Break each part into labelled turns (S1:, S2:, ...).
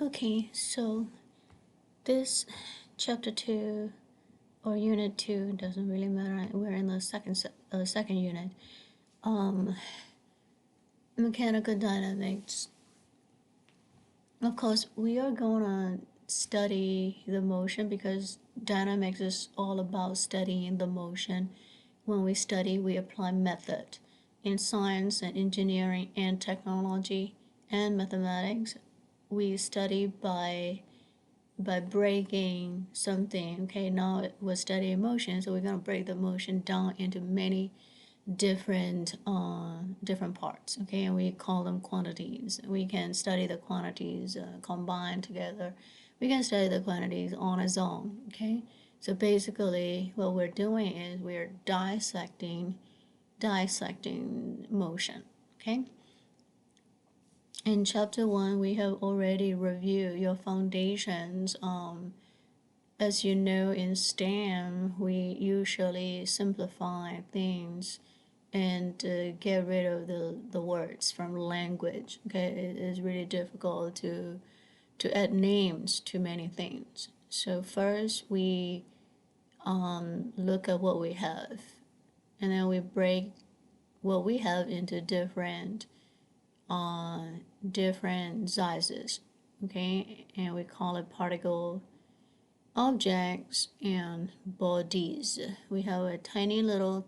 S1: Okay, so this chapter 2 or unit 2 doesn't really matter. We're in the second unit. Um, Mechanical dynamics. Of course, we are gonna study the motion because dynamics is all about studying the motion. When we study, we apply method. In science and engineering and technology and mathematics, we study by breaking something. Okay, now we're studying motion, so we're going to break the motion down into many different parts. Okay, and we call them quantities. We can study the quantities combined together. We can study the quantities on its own. Okay, so basically what we're doing is we're dissecting motion. Okay, in chapter 1 we have already reviewed your foundations. As you know, in STEM, we usually simplify things and get rid of the words from language. Okay, it is really difficult to add names to many things. So first we look at what we have, and then we break what we have into different sizes. Okay, and we call it particle objects and bodies. We have a tiny little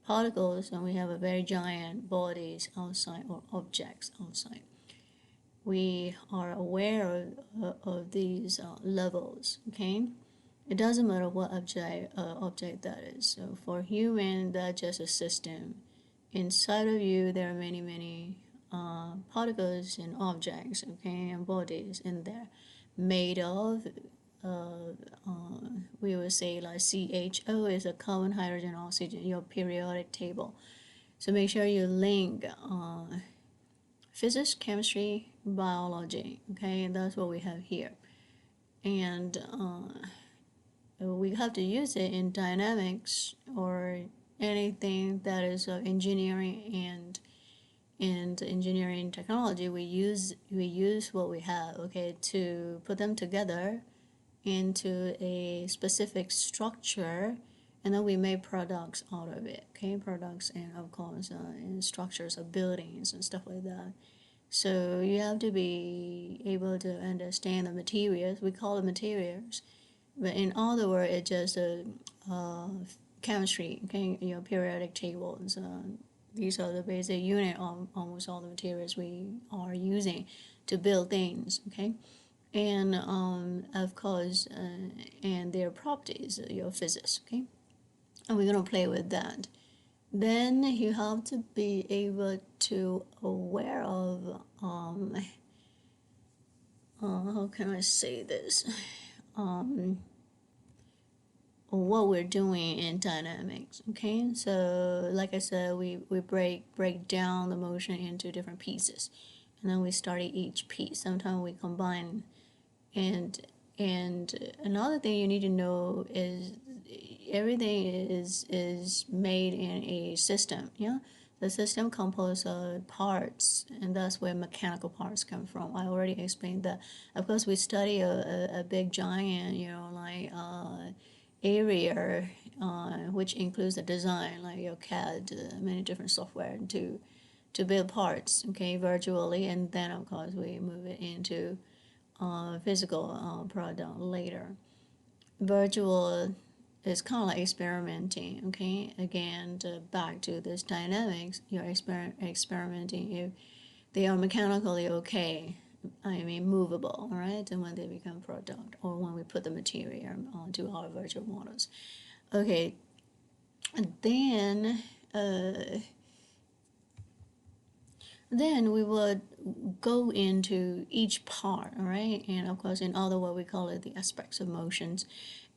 S1: particles and we have a very giant bodies outside or objects outside. We are aware of these levels. Okay, it doesn't matter what object that is. So for human, that's just a system. Inside of you, there are many particles and objects. Okay, and bodies in there, made of we would say like CHO is a carbon, hydrogen, oxygen, your periodic table. So make sure you link physics, chemistry, biology. Okay, and that's what we have here. And we have to use it in dynamics or anything that is engineering and engineering technology. We use what we have, okay, to put them together into a specific structure, and then we make products out of it. Okay, products and of course and structures of buildings and stuff like that. So you have to be able to understand the materials. We call it materials, but in other words, it's just chemistry. Okay, periodic tables. These are the basic unit of almost all the materials we are using to build things. Okay, and of course and their properties, your physics. Okay, and we're gonna play with that. Then you have to be able to aware of how can I say this, what we're doing in dynamics. Okay, so like I said, we break down the motion into different pieces, and then we study each piece. Sometimes we combine. And another thing you need to know is everything is made in a system. Yeah, the system composed of parts, and that's where mechanical parts come from. I already explained that. Of course, we study a big giant, like area, which includes the design, like your CAD, many different software to build parts. Okay, virtually, and then of course we move it into physical product later. Virtual is kind of like experimenting. Okay, again, back to this dynamics, you're experimenting if they are mechanically okay, I mean movable, right? And when they become product, or when we put the material onto our virtual models. Okay, and then we would go into each part, all right? And of course, in other words, we call it the aspects of motions.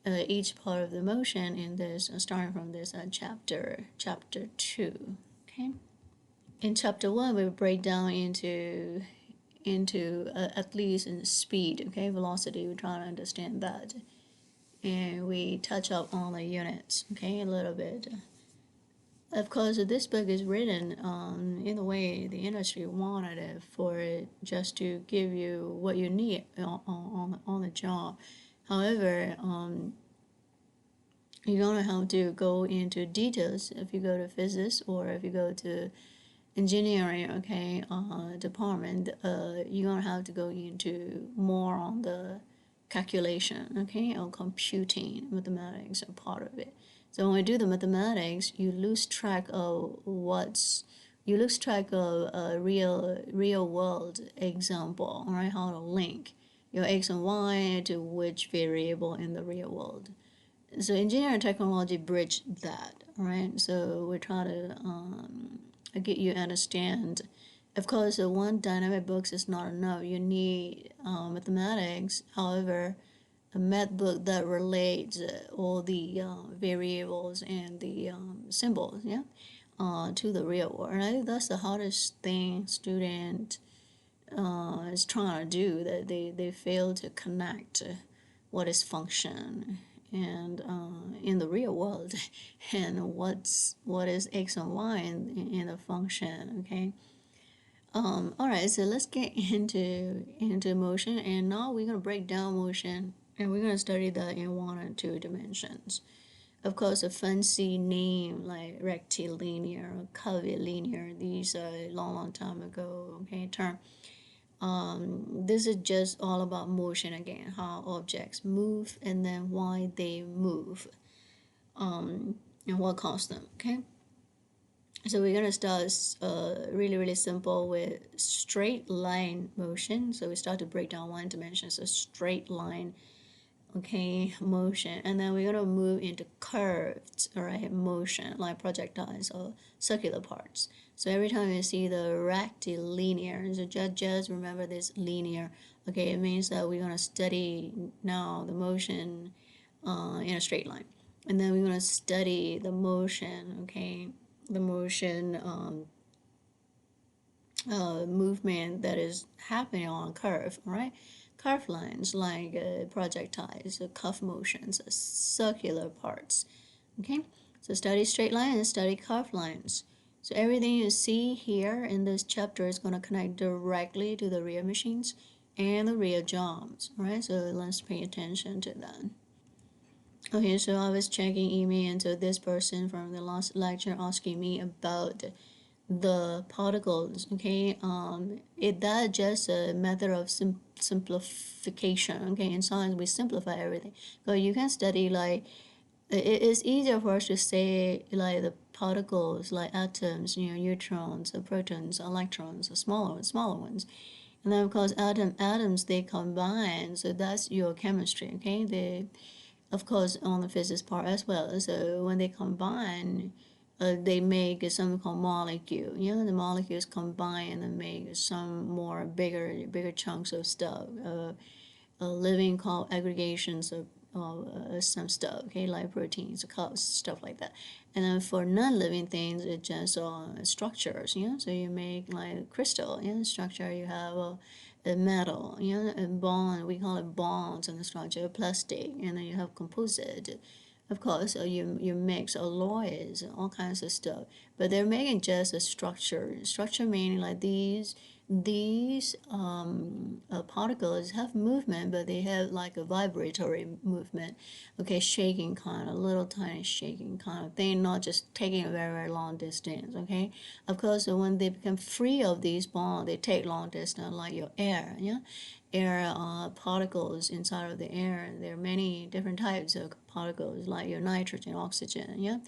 S1: Each part of the motion in this, starting from this chapter 2, okay? In chapter 1, we break down into at least in speed, okay? Velocity, we try to understand that. And we touch up on the units, okay, a little bit. Of course, this book is written in the way the industry wanted it, for it just to give you what you need on the job. However, you don't have to go into details if you go to physics, or if you go to engineering, okay, department. You're gonna have to go into more on the calculation, okay, or computing. Mathematics are part of it. So when we do the mathematics, you lose track of a real world example, right? How to link your x and y to which variable in the real world. So engineering technology bridge that, right? So we try to get you understand. Of course, one dynamic books is not enough. You need mathematics. However, a math book that relates all the variables and the symbols, yeah, to the real world. And I think that's the hardest thing student is trying to do. That they fail to connect what is function and in the real world, and what is x and y in the function. Okay. All right. So let's get into motion, and now we're gonna break down motion, and we're gonna study that in 1 and 2 dimensions. Of course, a fancy name like rectilinear or curvilinear. These are a long time ago. Okay, term. This is just all about motion again, how objects move and then why they move, and what caused them. Okay, so we're gonna start really simple with straight line motion. So we start to break down 1 dimension, so straight line, okay, motion, and then we're gonna move into curved, all right, motion like projectiles or circular parts. So every time you see the rectilinear, so just remember this linear. Okay, it means that we're gonna study now the motion in a straight line, and then we're gonna study the motion. Okay, the motion movement that is happening on a curve, right? Curve lines like projectiles, cuff motions, circular parts. Okay, so study straight lines, study curve lines. So everything you see here in this chapter is going to connect directly to the real machines and the real jobs, right? So let's pay attention to that. Okay, so I was checking email, and so this person from the last lecture asking me about the particles. Okay, that just a method of simplification. Okay, in science we simplify everything, so you can study like it is easier for us to say like the particles like atoms, neutrons, protons, electrons, smaller ones. And then of course atoms they combine, so that's your chemistry. Okay, they of course on the physics part as well. So when they combine, they make something called molecule. The molecules combine and make some more bigger chunks of stuff. Living called aggregations of some stuff. Okay, like proteins, stuff like that. And then for non-living things, it's just structures. So you make like crystal. Structure. You have a metal. A bond. We call it bonds in the structure. Plastic, and then you have composite. Of course, you mix alloys, all kinds of stuff, but they're making just a structure. Structure meaning like these particles have movement, but they have like a vibratory movement. Okay, shaking kind of, little tiny shaking kind of thing, not just taking a very long distance. Okay, of course, when they become free of these bonds, they take long distance, like your air. Air particles inside of the air. There are many different types of particles, like your nitrogen, oxygen,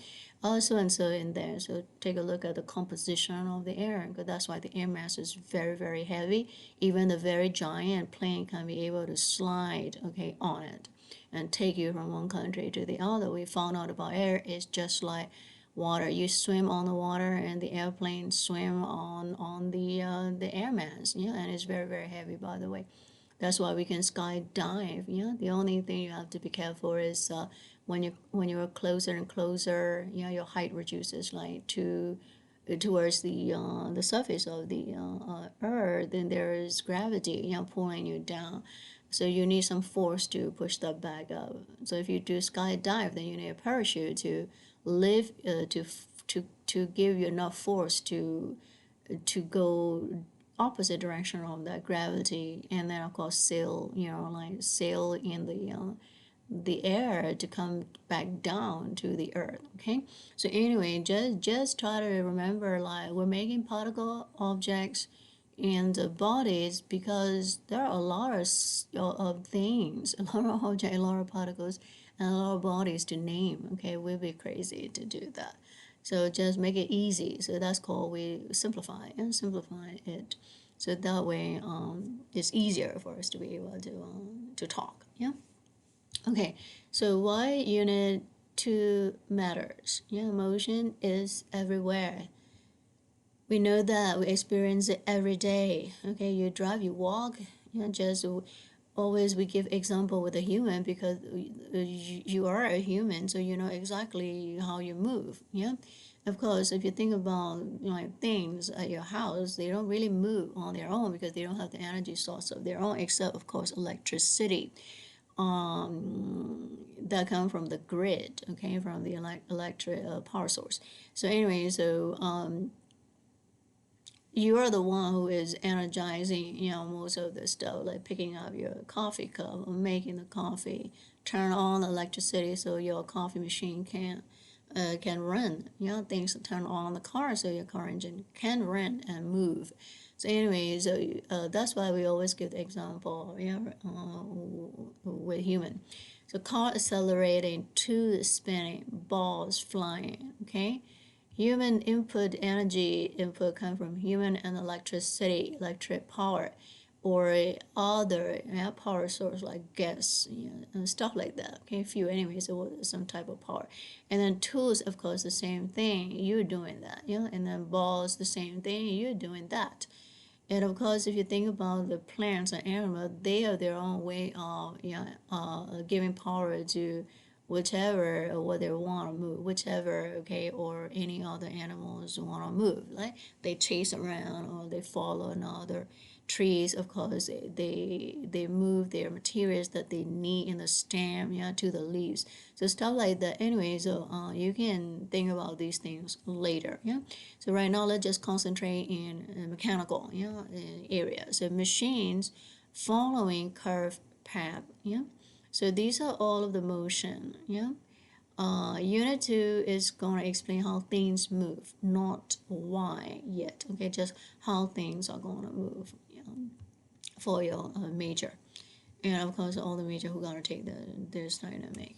S1: so and so in there. So take a look at the composition of the air, because that's why the air mass is very heavy. Even the very giant plane can be able to slide, okay, on it and take you from one country to the other. We found out about air is just like water. You swim on the water, and the airplane swim on the air mass, and it's very heavy, by the way. That's why we can skydive. The only thing you have to be careful is when you're closer and closer, your height reduces like towards the surface of the earth. Then there is gravity, pulling you down. So you need some force to push that back up. So if you do skydive, then you need a parachute to live to give you enough force to go opposite direction of that gravity, and then of course sail, like sail in the air to come back down to the earth. Okay, so anyway, just try to remember, like, we're making particle objects and bodies because there are a lot of things, a lot of objects, a lot of particles, and a lot of bodies to name. Okay, we'll be crazy to do that. So just make it easy. So that's called, we simplify and simplify it. So that way, it's easier for us to be able to talk. Yeah. Okay. So why unit 2 matters? Yeah, motion is everywhere. We know that we experience it every day. Okay, you drive, you walk. Just always we give example with a human because you are a human, so you know exactly how you move. Yeah, of course, if you think about things at your house, they don't really move on their own because they don't have the energy source of their own, except of course electricity that come from the grid. Okay, from the electric power source. So anyway, so you are the one who is energizing, most of the stuff, like picking up your coffee cup or making the coffee, turn on the electricity so your coffee machine can run. Things turn on the car so your car engine can run and move. So anyway, so that's why we always give the example, with human. So car accelerating, tube spinning, balls flying. Okay. Human input, energy input come from human and electricity, electric power, or other power source like gas, and stuff like that. Okay, fuel anyways, or some type of power. And then tools, of course, the same thing. You're doing that, and then balls, the same thing. You're doing that. And of course, if you think about the plants and animals, they have their own way of giving power to whichever or what they want to move, whichever, okay, or any other animals want to move. Like they chase around or they follow another. Trees, of course, they move their materials that they need in the stem, to the leaves. So stuff like that. Anyway, so you can think about these things later. Yeah. So right now, let's just concentrate in mechanical, area. So machines following curved path. Yeah. So these are all of the motion. Yeah. Unit 2 is going to explain how things move, not why yet. Okay, just how things are going to move, for your major. And of course, all the major who going to take this dynamic.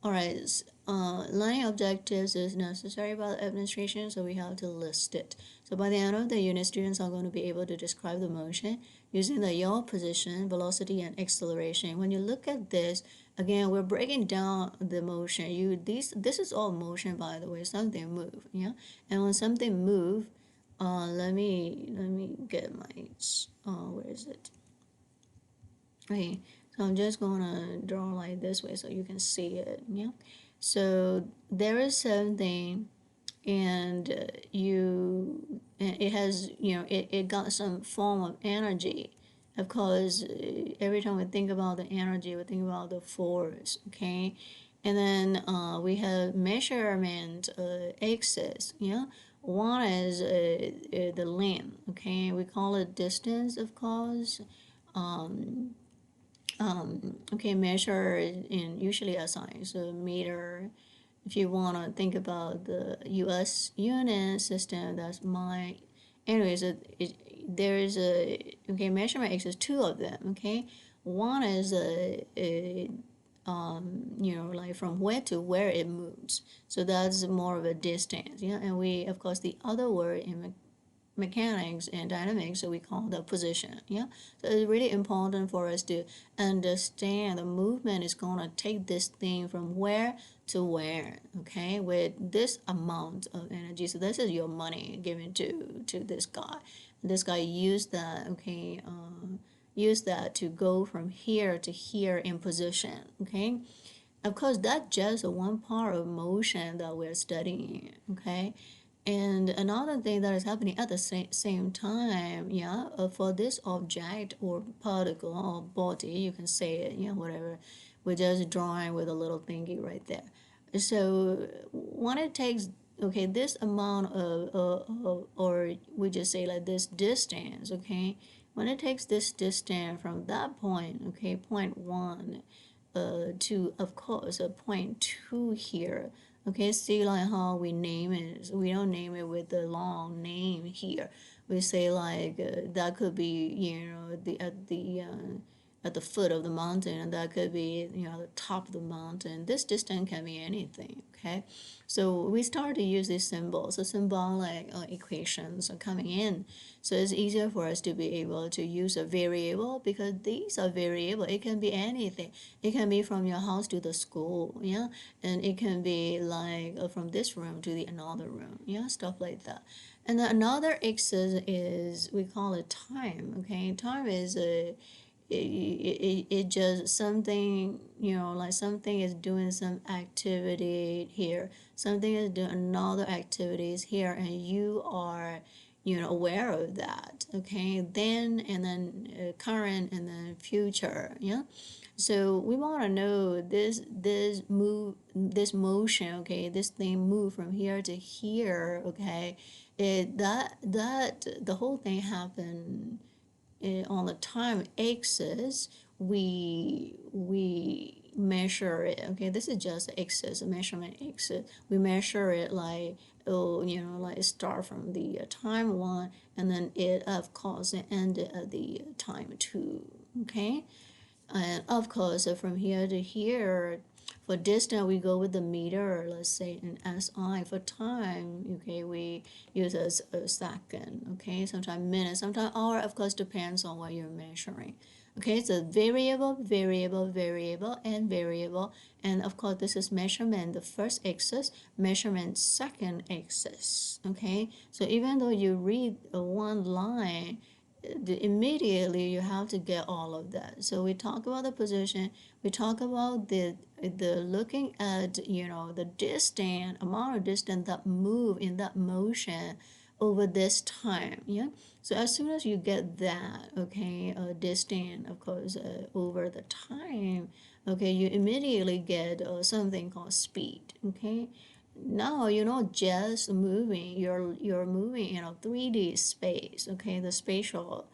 S1: Alright, learning objectives is necessary by the administration, so we have to list it. So by the end of the unit, students are going to be able to describe the motion using the yaw position, velocity, and acceleration. When you look at this, again, we're breaking down the motion. This is all motion, by the way. Something move, yeah. And when something move, let me get my where is it? Okay, so I'm just gonna draw like this way so you can see it. Yeah. So there is something, and it has it got some form of energy. Of course, every time we think about the energy, we think about the force. Okay, and then we have measurement axis. Yeah. One is the length. Okay, we call it distance, of course. Okay, measure in usually SI, so meter. If you want to think about the US unit system, that's my. Anyways, there is okay, measurement axis, two of them. Okay, one is like from where to where it moves. So that's more of a distance. Yeah, and we, of course, the other word in mechanics and dynamics, so we call the position. Yeah, so it's really important for us to understand the movement is going to take this thing from where to where, okay, with this amount of energy. So this is your money given to this guy used that, okay, use that to go from here to here in position. Okay, of course that's just one part of motion that we're studying. Okay, and another thing that is happening at the same time, for this object or particle or body, you can say it, whatever. We're just drawing with a little thingy right there. So when it takes okay, this amount of, or we just say like this distance, okay, when it takes this distance from that point, okay, point 1 to, of course, a point 2 here, okay, see like how we name it. We don't name it with the long name here. We say like that could be, at the foot of the mountain, and that could be, the top of the mountain. This distance can be anything, okay? So we start to use these symbols, so symbolic equations are coming in. So it's easier for us to be able to use a variable, because these are variable. It can be anything. It can be from your house to the school, yeah, and it can be like from this room to the another room, yeah, stuff like that. And then another axis is, we call it time, okay? Time is it just something, like something is doing some activity here, something is doing another activities here, and you are, aware of that, okay? Then, and then current, and then future, yeah. So we want to know this motion, okay, this thing move from here to here, okay, that the whole thing happened on the time axis. We measure it, okay, this is just axis, a measurement axis. We measure it like, oh, like start from the time 1, and then it, of course, end at the time 2, okay. And of course, from here to here, for distance, we go with the meter, let's say in SI. For time, okay, we use as a second, okay, sometimes minute, sometimes hour, of course, depends on what you're measuring. Okay, so variable, variable, variable, and variable. And of course, this is measurement, the first axis, measurement, second axis. Okay, so even though you read one line, immediately you have to get all of that. So we talk about the position, we talk about the looking at, the distance, amount of distance that move in that motion over this time, yeah. So as soon as you get that, okay, distance, of course, over the time, okay, you immediately get something called speed, okay. Now you're not just moving, you're moving in a 3D space, okay, the spatial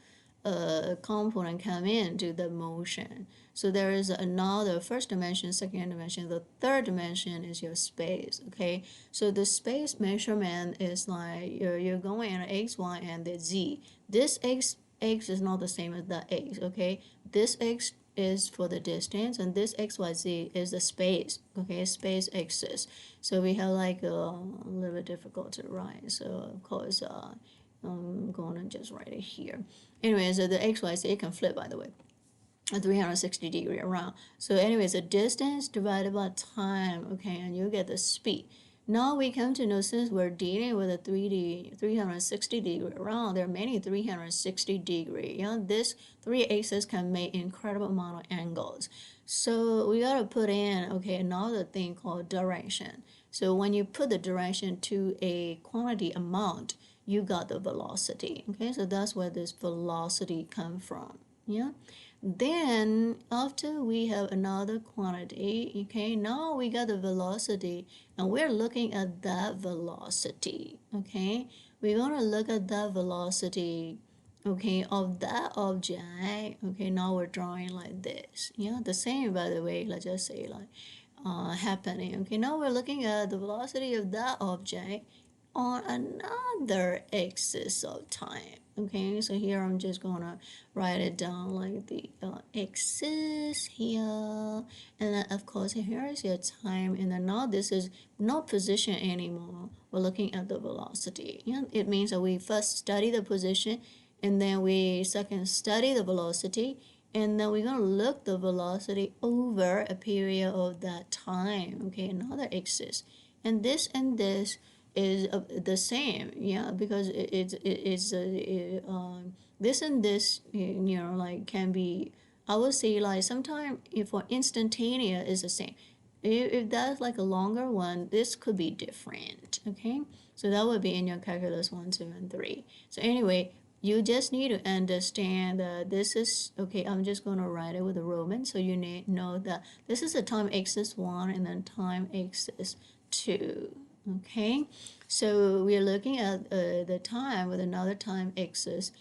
S1: component come into the motion. So there is another first dimension, second dimension, the third dimension is your space, okay. So the space measurement is like you're going in x, y, and the z. This x is not the same as that x, okay. This x is for the distance, and this xyz is the space, okay, space axis. So we have like a little bit difficult to write, so of course I'm gonna just write it here. Anyways, the xyz, it can flip, by the way, a 360-degree around. So anyways, the distance divided by time, okay, and you get the speed. Now we come to know, since we're dealing with a 3D 360-degree around, there are many 360-degree. This three axis can make incredible amount of angles. So we gotta put in, okay, another thing called direction. So when you put the direction to a quantity amount, you got the velocity. Okay, so that's where this velocity come from. Yeah. Then after we have another quantity, okay, now we got the velocity, and we're looking at that velocity, okay. We're gonna look at that velocity, okay, of that object, okay. Now we're drawing like this, yeah. The same, by the way, let's just say like happening, okay. Now we're looking at the velocity of that object on another axis of time, okay. So here I'm just gonna write it down like the axis here, and then of course here is your time, and then now this is not position anymore, we're looking at the velocity. Yeah, it means that we first study the position, and then we second study the velocity, and then we're gonna look the velocity over a period of that time, okay, another axis. And this is the same, yeah, because it's this and this, like can be, I would say like sometimes if for instantaneous is the same. If that's like a longer one, this could be different, okay. So that would be in your calculus 1, 2, and 3. So anyway, you just need to understand that this is, okay, I'm just going to write it with a Roman, so you need know that this is a time axis 1 and then time axis 2. Okay, so we are looking at the time with another time axis,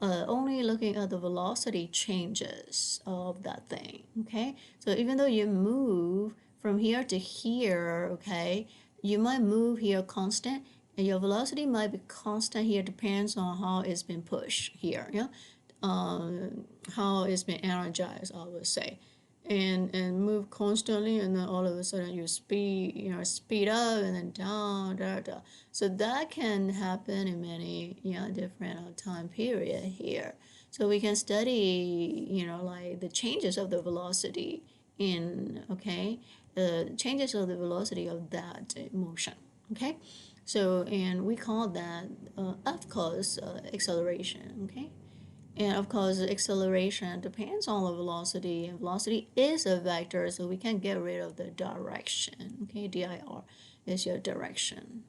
S1: only looking at the velocity changes of that thing. Okay, so even though you move from here to here, okay, you might move here constant, and your velocity might be constant here, depends on how it's been pushed here. Yeah, how it's been energized, I would say, and move constantly, and then all of a sudden you speed up and then down, so that can happen in many different time period here. So we can study like the changes of the velocity in the changes of the velocity of that motion. Okay, so and we call that of course acceleration. Okay, and of course, acceleration depends on the velocity, and velocity is a vector, so we can get rid of the direction. Okay, dir is your direction.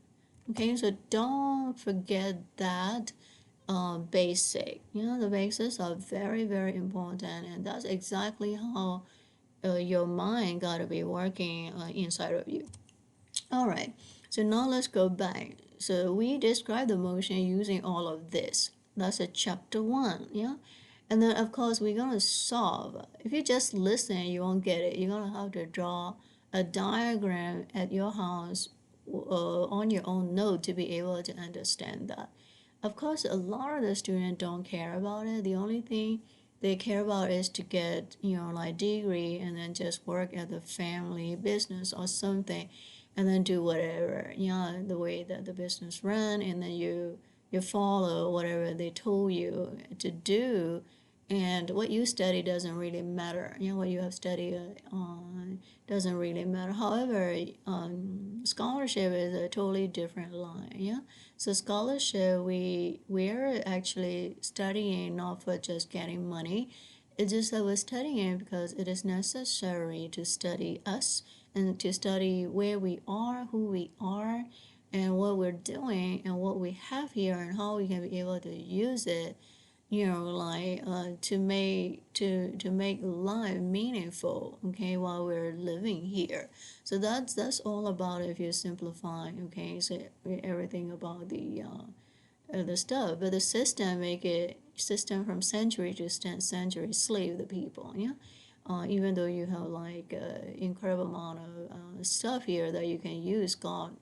S1: Okay, so don't forget that basic. The basics are very, very important, and that's exactly how your mind got to be working inside of you. All right, so now let's go back. So we describe the motion using all of this. That's a chapter one, yeah? And then of course we're gonna solve. If you just listen, you won't get it. You're gonna have to draw a diagram at your house on your own note to be able to understand that. Of course, a lot of the students don't care about it. The only thing they care about is to get, like degree and then just work at the family business or something and then do whatever, the way that the business run, and then you follow whatever they told you to do, and what you study doesn't really matter. What you have studied on doesn't really matter. However, scholarship is a totally different line. Yeah, so scholarship, we're actually studying not for just getting money. It's just that we're studying because it is necessary to study us and to study where we are, who we are, and what we're doing, and what we have here, and how we can be able to use it, to make life meaningful, okay, while we're living here. So that's all about it if you simplify, okay, so everything about the stuff, but the system make it system from century to century slave the people, yeah. Even though you have like incredible amount of stuff here that you can use, God,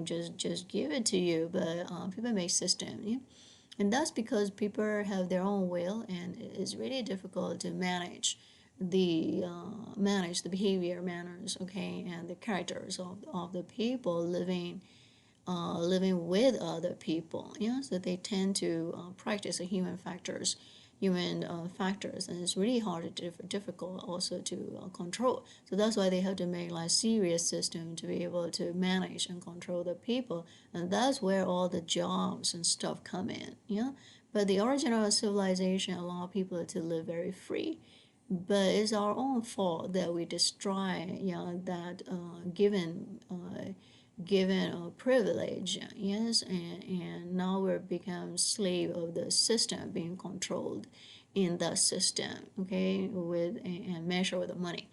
S1: just give it to you, but people make system, yeah? And that's because people have their own will, and it's really difficult to manage the behavior, manners, okay, and the characters of the people living with other people. Yeah, so they tend to practice the human factors, and it's really hard to difficult also to control. So that's why they have to make like serious system to be able to manage and control the people, and that's where all the jobs and stuff come in. Yeah, but the original civilization allowed people to live very free, but it's our own fault that we destroy that given a privilege, yes, and now we're become slave of the system, being controlled in the system, okay, with and measure with the money.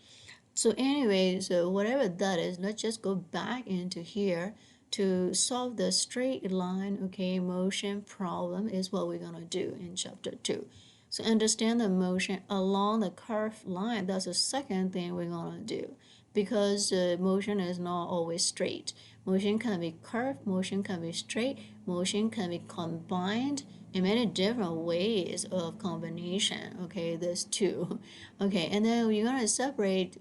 S1: So anyway, so whatever that is, let's just go back into here to solve the straight line, okay, motion problem is what we're gonna do in chapter 2. So understand the motion along the curved line. That's the second thing we're gonna do, because motion is not always straight. Motion can be curved, motion can be straight, motion can be combined in many different ways of combination. Okay, there's two. Okay, and then we're gonna separate,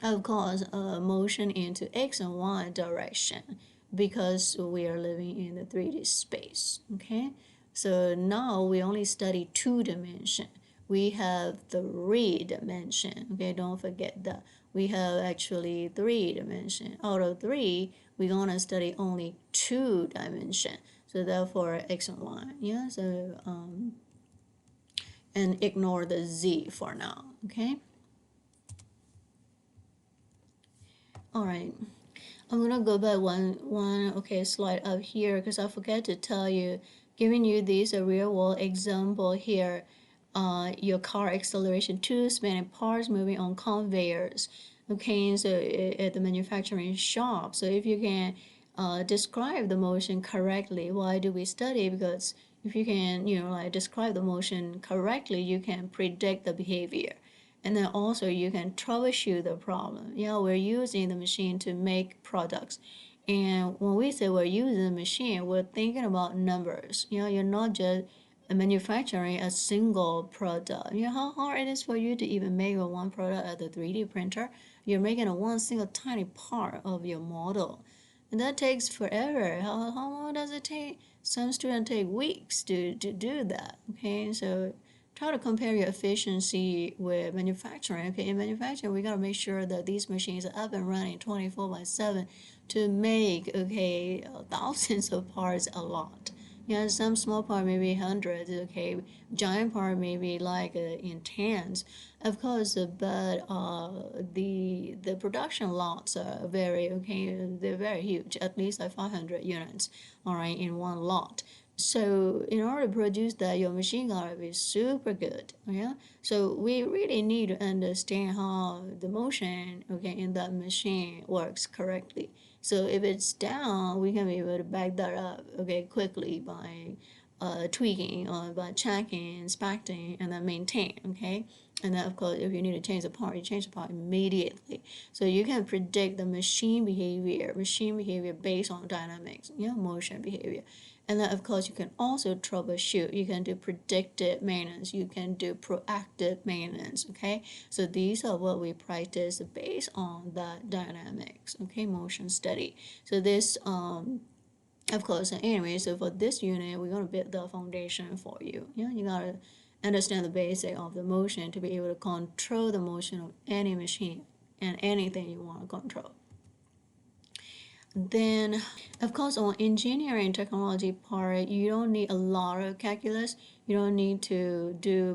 S1: of course, motion into x and y direction, because we are living in the 3D space. Okay, so now we only study 2 dimension. We have 3 dimension. Okay, don't forget that we have actually 3 dimension. Out of 3, we're gonna study only 2 dimension. So therefore, x and y. Yeah. So and ignore the z for now. Okay. All right. I'm gonna go back one slide up here, because I forgot to tell you, giving you this a real world example here. Your car acceleration, 2 spinning parts moving on conveyors. okay, so at the manufacturing shop. So if you can describe the motion correctly, why do we study? Because if you can, like describe the motion correctly, you can predict the behavior. And then also you can troubleshoot the problem. We're using the machine to make products. And when we say we're using the machine, we're thinking about numbers. You're not just manufacturing a single product. How hard it is for you to even make a one product at the 3D printer. You're making a one single tiny part of your model. And that takes forever. How long does it take? Some students take weeks to do that. Okay, so try to compare your efficiency with manufacturing. Okay, in manufacturing, we gotta make sure that these machines are up and running 24/7 to make thousands of parts a lot. Some small part maybe hundreds. Okay, giant part maybe like in tens, of course. But the production lots are they're very huge. At least like 500 units, all right, in one lot. So in order to produce that, your machine gotta be super good. Yeah. So we really need to understand how the motion, in that machine works correctly. So if it's down, we can be able to back that up, quickly by tweaking or by checking, inspecting, and then maintain, okay? And then, of course, if you need to change the part, you change the part immediately. So you can predict the machine behavior based on dynamics, motion behavior. And then, of course, you can also troubleshoot. You can do predictive maintenance. You can do proactive maintenance, okay? So these are what we practice based on that dynamics, okay, motion study. So this, of course, anyway, so for this unit, we're going to build the foundation for you. You got to understand the basic of the motion to be able to control the motion of any machine and anything you want to control. Then, of course, on engineering technology part, you don't need a lot of calculus. You don't need to do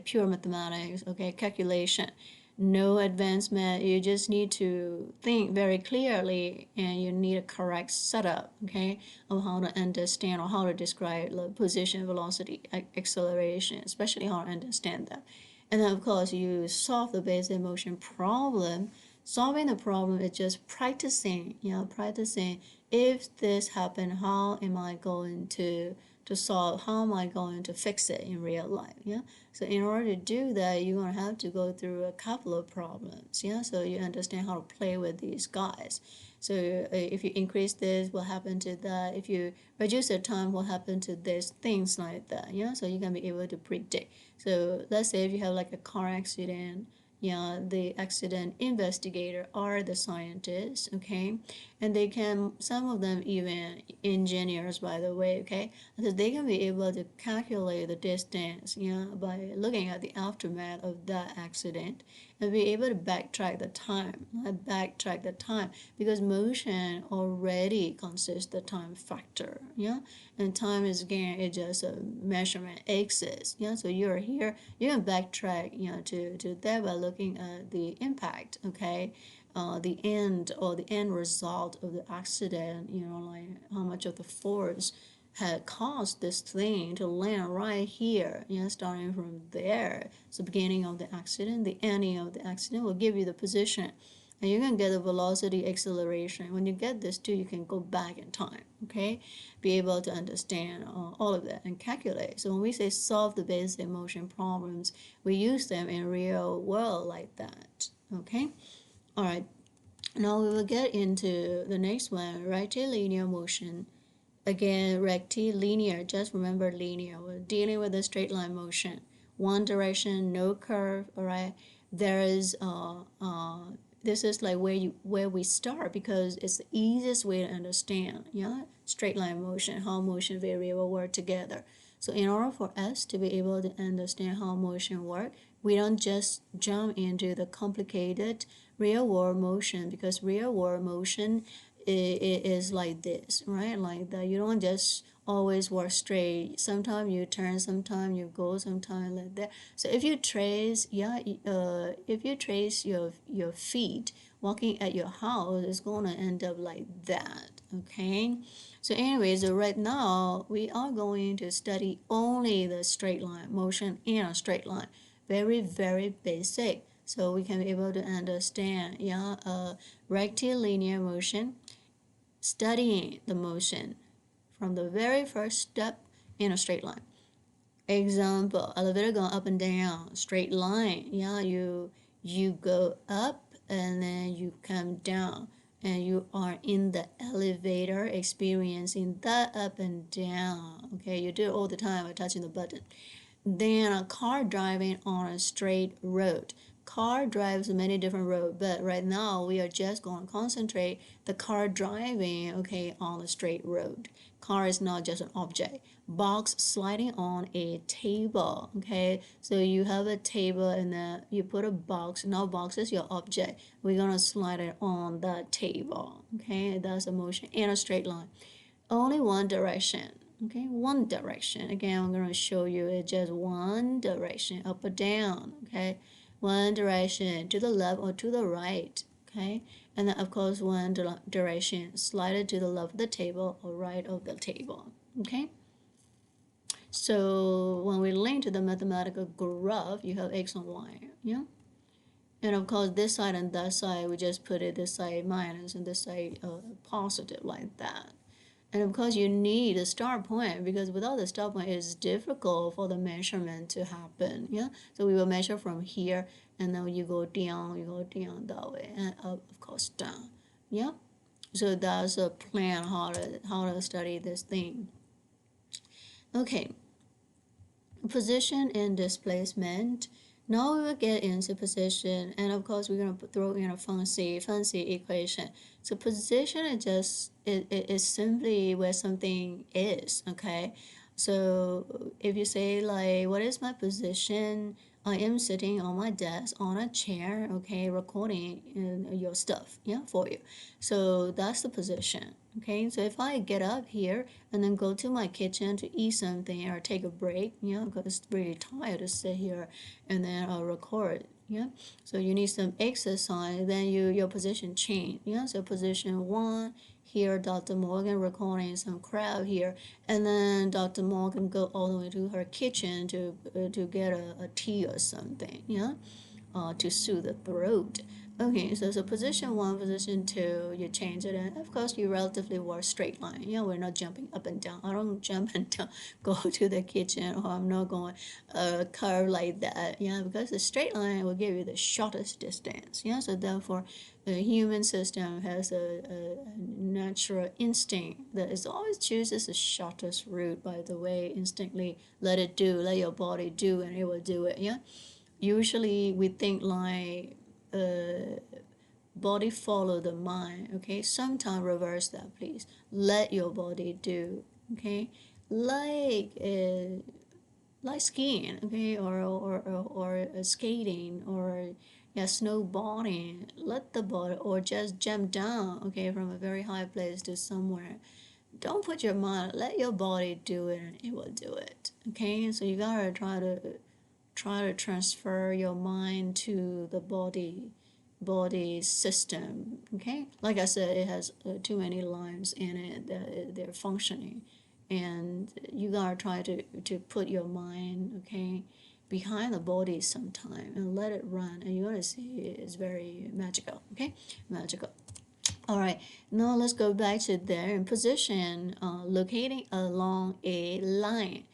S1: pure mathematics, okay, calculation. No advancement. You just need to think very clearly, and you need a correct setup, okay, of how to understand or how to describe the position, velocity, acceleration, especially how to understand that. And then, of course, you solve the basic motion problem. Solving the problem is just practicing, practicing. If this happened, how am I going to solve? How am I going to fix it in real life? So in order to do that, you're going to have to go through a couple of problems. So you understand how to play with these guys. So if you increase this, what happened to that? If you reduce the time, what happened to this? Things like that. So you can be able to predict. So let's say if you have like a car accident, the accident investigator are the scientists, okay, and some of them even engineers, by the way, okay, so they can be able to calculate the distance, by looking at the aftermath of that accident and be able to backtrack the time, because motion already consists the time factor, and time is again it's just a measurement axis, so you're here, you can backtrack, to that by looking at the impact, okay, the end result of the accident, like how much of the force had caused this thing to land right here, starting from there. So beginning of the accident, the ending of the accident will give you the position. And you can get the velocity, acceleration. When you get this too, you can go back in time, okay? Be able to understand all of that and calculate. So when we say solve the basic motion problems, we use them in real world like that, okay? All right, now we will get into the next one, rectilinear motion. Again, rectilinear, just remember linear. We're dealing with a straight line motion. One direction, no curve, all right? There is this is like where we start, because it's the easiest way to understand, straight line motion, how motion variable work together. So in order for us to be able to understand how motion work, we don't just jump into the complicated real world motion, because real world motion is like this, right? Like that. You don't just always work straight. Sometimes you turn, sometimes you go, sometimes like that. So if you trace, if you trace your feet walking at your house, it's gonna end up like that. Okay. So anyways, right now we are going to study only the straight line motion in a straight line. Very, very basic. So we can be able to understand, rectilinear motion, studying the motion from the very first step in a straight line. Example, elevator going up and down, straight line. You go up and then you come down, and you are in the elevator experiencing that up and down. Okay, you do it all the time by touching the button. Then a car driving on a straight road. Car drives many different roads, but right now we are just going to concentrate the car driving, okay, on a straight road. Car is not just an object. Box sliding on a table, okay? So you have a table and then you put a box. Now box is your object. We're going to slide it on the table, okay? That's a motion in a straight line. Only one direction. Okay, one direction. Again, I'm going to show you it's just one direction, up or down. Okay, one direction to the left or to the right. Okay, and then of course one direction, slide it to the left of the table or right of the table. Okay, so when we link to the mathematical graph, you have x and y. Yeah, and of course this side and that side, we just put it this side minus and this side positive, like that. And of course you need a start point, because without the start point it's difficult for the measurement to happen. Yeah, so we will measure from here and then you go down that way, and up, of course, down. Yeah, so that's a plan how to study this thing. Okay, position and displacement. Now we will get into position, and of course we're going to throw in a fancy equation. So position is just it is simply where something is. Okay, so if you say like, what is my position? I am sitting on my desk on a chair, okay, recording your stuff, yeah, for you. So that's the position. Okay, so if I get up here and then go to my kitchen to eat something or take a break, because it's really tired to sit here and then I'll record. Yeah, so you need some exercise, then your position change. Yeah, so position one, here Dr. Morgan recording some crowd here, and then Dr. Morgan go all the way to her kitchen to get a tea or something. Yeah, to soothe the throat. Okay, so position one, position two, you change it, and of course you relatively work straight line. Yeah, we're not jumping up and down. I don't jump and down, go to the kitchen, or I'm not going curve like that. Yeah, because the straight line will give you the shortest distance. Yeah, so therefore the human system has a natural instinct that it always chooses the shortest route. By the way, instinctively let your body do, and it will do it. Yeah, usually we think like body follow the mind. Okay, sometimes reverse that, please. Let your body do. Okay, like skiing, okay, or skating, or snowboarding. Let the body, or just jump down, okay, from a very high place to somewhere. Don't put your mind. Let your body do it, and it will do it. Okay, so you gotta try to transfer your mind to the body system. Okay, like I said, it has too many lines in it that they're functioning, and you gotta try to put your mind, okay, behind the body sometime and let it run, and you're gonna see it's very magical. Okay, magical. All right, now let's go back to there in position, locating along a line.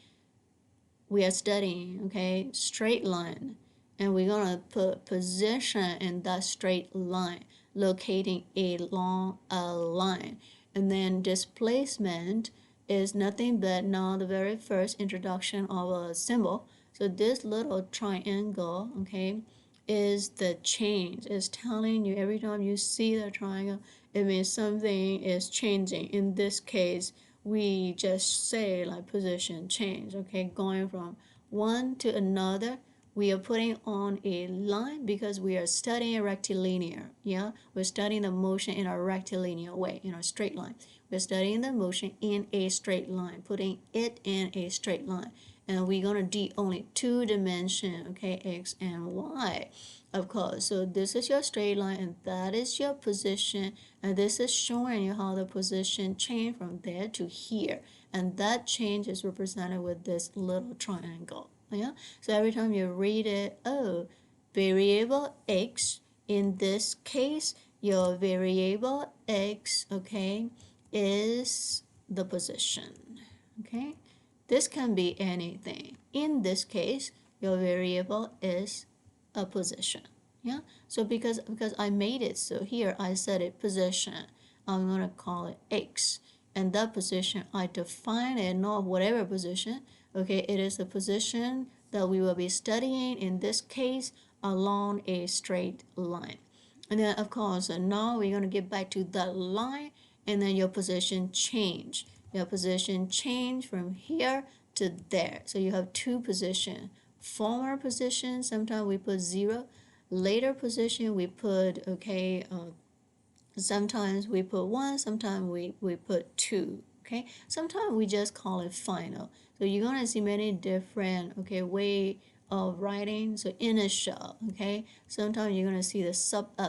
S1: We are studying, okay, straight line, and we're gonna put position in that straight line, locating along a line. And then displacement is nothing but now the very first introduction of a symbol. So this little triangle, okay, is the change. It's telling you every time you see the triangle, it means something is changing. In this case, we just say like position change, okay, going from one to another. We are putting on a line because we are studying rectilinear. Yeah, we're studying the motion in a rectilinear way, in a straight line. We're studying the motion in a straight line, putting it in a straight line, and we're gonna do only two dimension, okay, x and y, of course. So this is your straight line, and that is your position, and this is showing you how the position changed from there to here, and that change is represented with this little triangle. Yeah, so every time you read it, oh, variable x, in this case, your variable x, okay, is the position, okay? This can be anything. In this case, your variable is a position, yeah? So because I made it, so here I set it position, I'm gonna call it x. And that position, I define it, not whatever position, okay? It is the position that we will be studying, in this case, along a straight line. And then, of course, now we're going to get back to that line, and then your position change. Your position change from here to there. So you have two positions. Former position, sometimes we put 0. Later position, we put, okay, sometimes we put 1, sometimes we put 2, okay? Sometimes we just call it final. So you're going to see many different, okay, way of writing. So initial, okay? Sometimes you're going to see the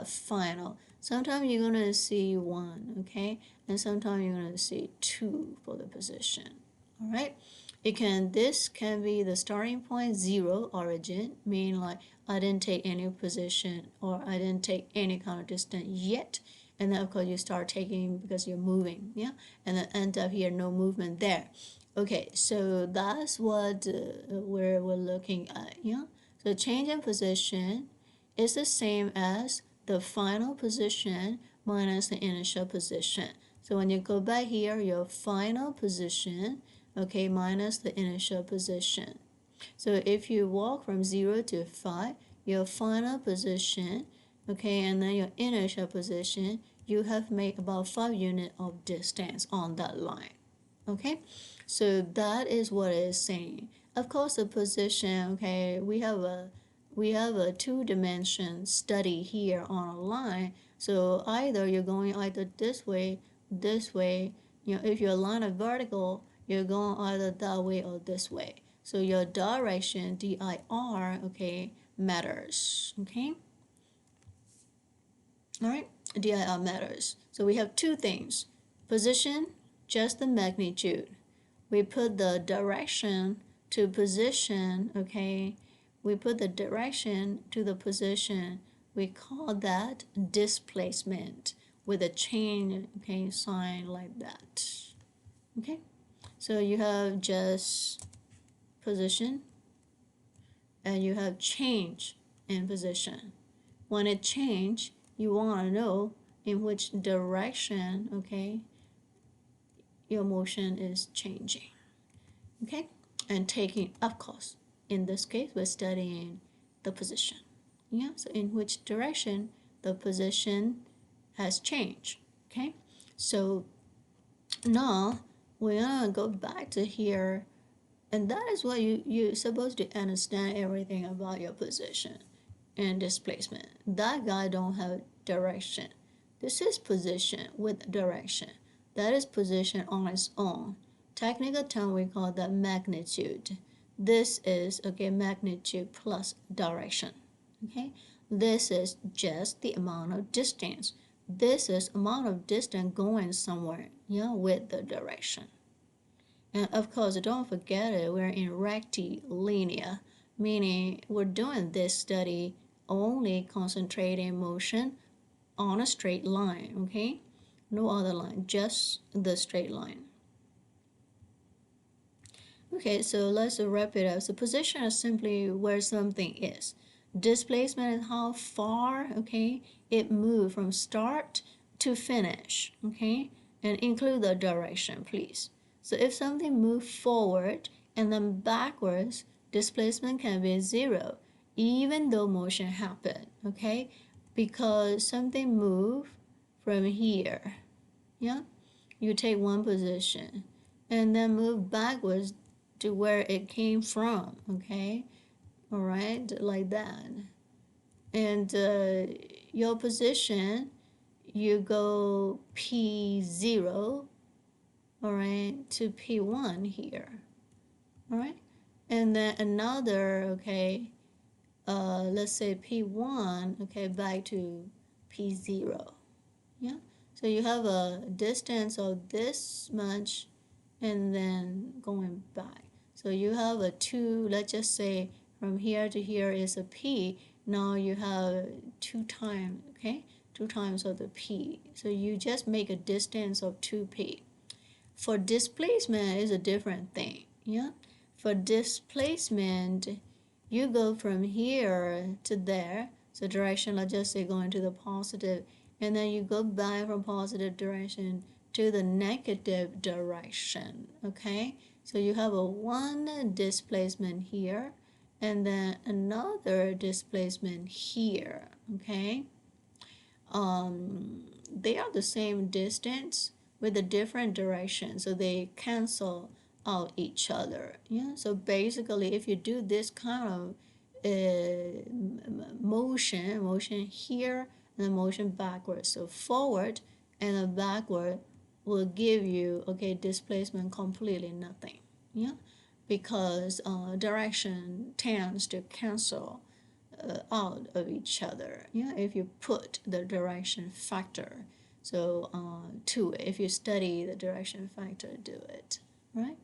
S1: final. Sometimes you're going to see 1, okay? And sometimes you're going to see 2 for the position, all right? This can be the starting point, 0 origin, meaning like I didn't take any position or I didn't take any kind of distance yet. And then of course you start taking because you're moving, yeah, and then end up here, no movement there. Okay, so that's what we're looking at, yeah. So change in position is the same as the final position minus the initial position. So when you go back here, your final position, okay, minus the initial position. So if you walk from 0 to 5, your final position, okay, and then your initial position, you have made about 5 units of distance on that line, okay? So that is what it is saying. Of course, the position, okay, we have a two-dimension study here on a line. So either you're going either this way, you know, if your line is vertical, you're going either that way or this way. So your direction, DIR, okay, matters, okay? All right, DIR matters. So we have two things. Position, just the magnitude. We put the direction to position, okay? We put the direction to the position. We call that displacement with a chain, okay, sign like that, okay? So you have just position and you have change in position. When it change, you want to know in which direction, okay, your motion is changing, okay? And taking, of course, in this case, we're studying the position, yeah? So in which direction the position has changed, okay? So now we're gonna go back to here, and that is what you're supposed to understand everything about your position and displacement. That guy don't have direction. This is position with direction. That is position on its own. Technical term, we call that magnitude. This is, okay, magnitude plus direction, okay? This is just the amount of distance. This is amount of distance going somewhere, yeah, with the direction. And of course, don't forget it, we're in rectilinear, meaning we're doing this study only concentrating motion on a straight line, okay? No other line, just the straight line. Okay, so let's wrap it up. So position is simply where something is. Displacement is how far, okay, it moved from start to finish, okay? And include the direction, please. So if something moved forward and then backwards, displacement can be 0, even though motion happened, okay? Because something moved from here, yeah? You take one position and then move backwards to where it came from, okay? All right, like that. And your position, you go P0, all right, to P1 here, all right? And then another, okay, let's say P1, okay, back to P0, yeah? So you have a distance of this much and then going back. So you have a 2, let's just say from here to here is a P, now you have 2 times, okay, 2 times of the p. So you just make a distance of 2p. For displacement is a different thing. Yeah, for displacement, you go from here to there. So direction, let's just say going to the positive, and then you go back from positive direction to the negative direction. Okay, so you have a one displacement here, and then another displacement here. Okay, they are the same distance with a different direction, so they cancel out each other. Yeah, so basically if you do this kind of motion here and then motion backwards, so forward and then backward will give you, okay, displacement completely nothing. Yeah, because direction tends to cancel out of each other. Yeah, if you put the direction factor so to it, if you study the direction factor, do it, right?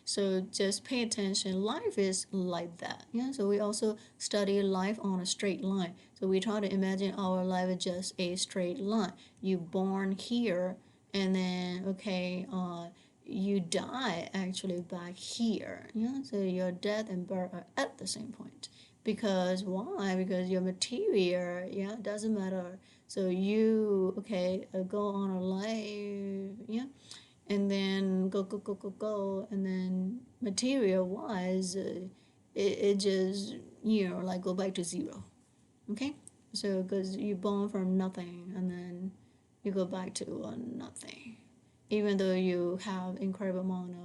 S1: So just pay attention. Life is like that. Yeah. So we also study life on a straight line. So we try to imagine our life is just a straight line. You born here, and then okay, you die actually back here. Yeah. So your death and birth are at the same point. Because why? Because your material, yeah, doesn't matter. So you okay go on a life, yeah, and then go, and then material wise, it just like go back to zero. Okay, so because you born from nothing and then you go back to nothing, even though you have incredible amount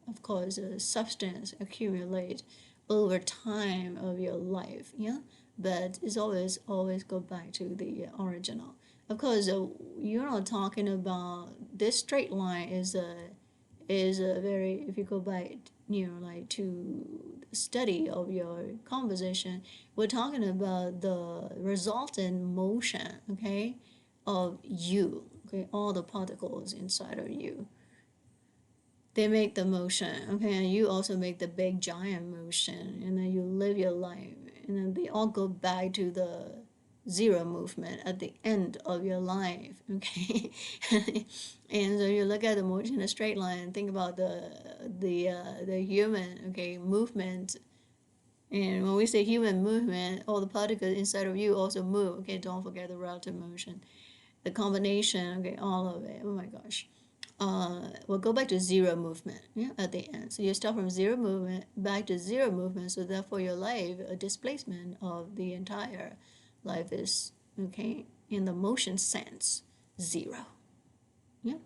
S1: of course substance accumulate over time of your life, yeah, but it's always go back to the original. Of course, you're not talking about this straight line is a very, if you go back like to the study of your composition, we're talking about the resultant motion, okay, of you, okay, all the particles inside of you, they make the motion, okay, and you also make the big giant motion, and then you live your life, and then they all go back to the zero movement at the end of your life, okay. And so you look at the motion in a straight line and think about the human, okay, movement. And when we say human movement, all the particles inside of you also move, okay, don't forget the relative motion, the combination, okay, all of it, oh my gosh. We'll go back to zero movement, yeah, at the end. So you start from zero movement back to zero movement. So therefore, your life, a displacement of the entire life is, okay, in the motion sense, zero. Yeah.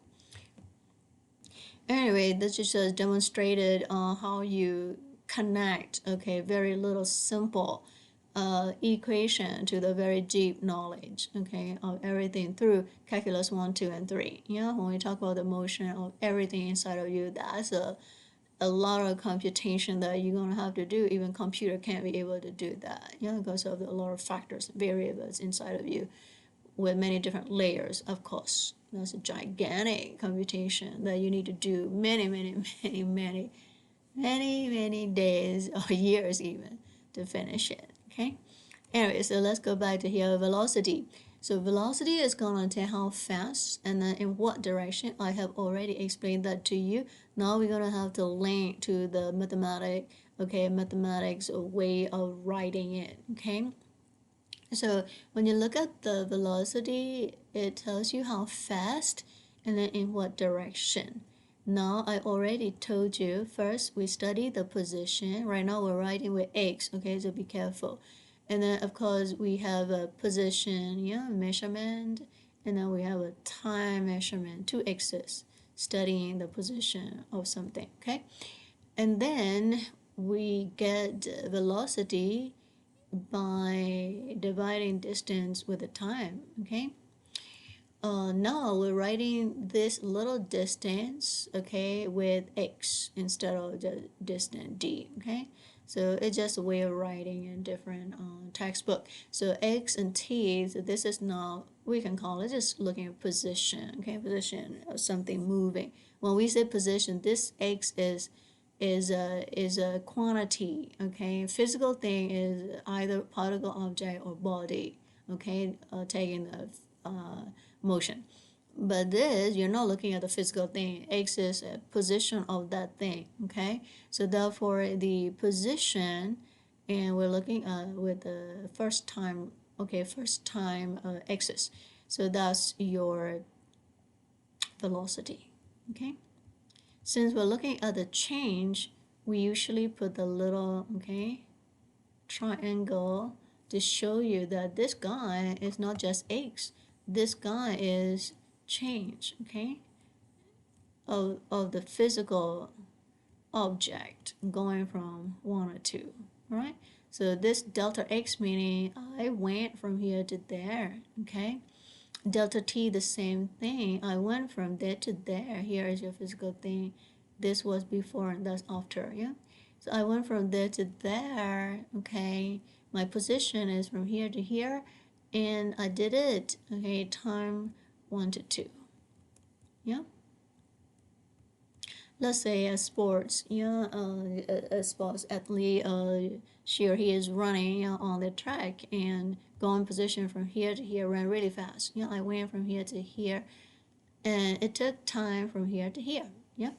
S1: Anyway, this just demonstrated how you connect, okay, very little simple equation to the very deep knowledge, okay, of everything through calculus 1, 2, and 3. Yeah, when we talk about the motion of everything inside of you, that's a lot of computation that you're going to have to do. Even computer can't be able to do that, yeah, because of a lot of factors, variables inside of you with many different layers, of course. That's a gigantic computation that you need to do many days or years even to finish it, okay? Anyway, so let's go back to here, velocity. So velocity is going to tell how fast and then in what direction. I have already explained that to you. Now we're going to have to link to the mathematics way of writing it, okay? So when you look at the velocity, it tells you how fast and then in what direction. Now I already told you, first we study the position. Right now we're writing with x, okay, so be careful. And then of course we have a position, yeah, measurement, and then we have a time measurement, 2x's, studying the position of something, okay? And then we get velocity by dividing distance with the time, okay? Now we're writing this little distance, okay, with x instead of the distance d, okay? So it's just a way of writing in different textbook. So x and t, so this is now, we can call it just looking at position, okay? Position of something moving. When we say position, this x is is a quantity. Okay, physical thing is either particle, object, or body. Okay, taking the motion. But this, you're not looking at the physical thing. X is a position of that thing. Okay, so therefore the position, and we're looking with the first time. Okay, first time axis. So that's your velocity. Okay. Since we're looking at the change, we usually put the little, okay, triangle to show you that this guy is not just x. This guy is change, okay, of the physical object going from 1 to 2, right? So this delta x meaning I went from here to there, okay? Delta t, the same thing. I went from there to there. Here is your physical thing. This was before and that's after, yeah? So I went from there to there, okay? My position is from here to here, and I did it, okay, time 1 to 2, yeah? Let's say a sports, yeah, a sports athlete, sure, he is running on the track and going position from here to here, ran really fast. Yeah, I went from here to here, and it took time from here to here. Yeah.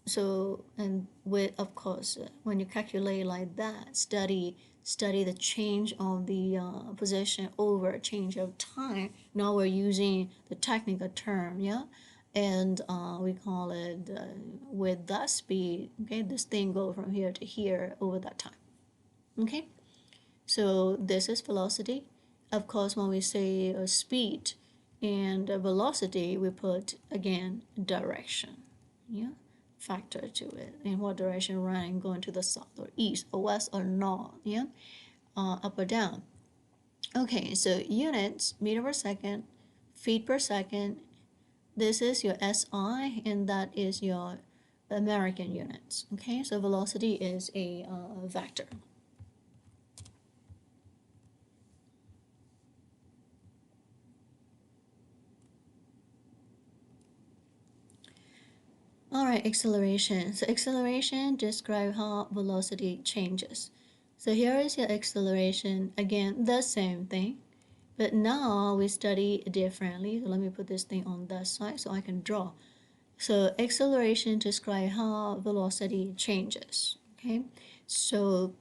S1: So, and with, of course, when you calculate like that, study the change of the position over change of time. Now we're using the technical term, yeah, and we call it with that speed. Okay, this thing go from here to here over that time. Okay, so this is velocity. Of course, when we say speed and velocity, we put again direction. Yeah, factor to it. In what direction running, going to the south or east or west or north. Yeah, up or down. Okay, so units, meter per second, feet per second. This is your SI, and that is your American units. Okay, so velocity is a vector. All right, acceleration. So acceleration describe how velocity changes. So here is your acceleration. Again, the same thing, but now we study differently. So let me put this thing on that side so I can draw. So acceleration describe how velocity changes. Okay, so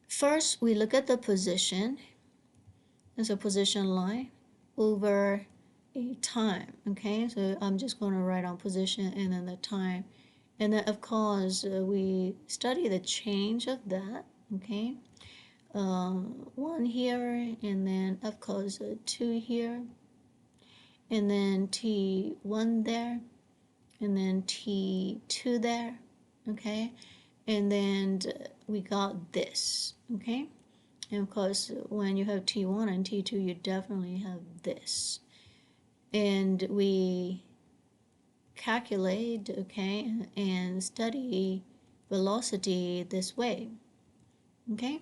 S1: first we look at the position. There's a position line over a time. Okay, so I'm just going to write on position and then the time, and then of course we study the change of that. Okay, 1 here, and then of course 2 here, and then T1 there, and then T2 there. Okay, and then we got this. Okay, and of course, when you have T1 and T2, you definitely have this. And we calculate, okay, and study velocity this way. Okay?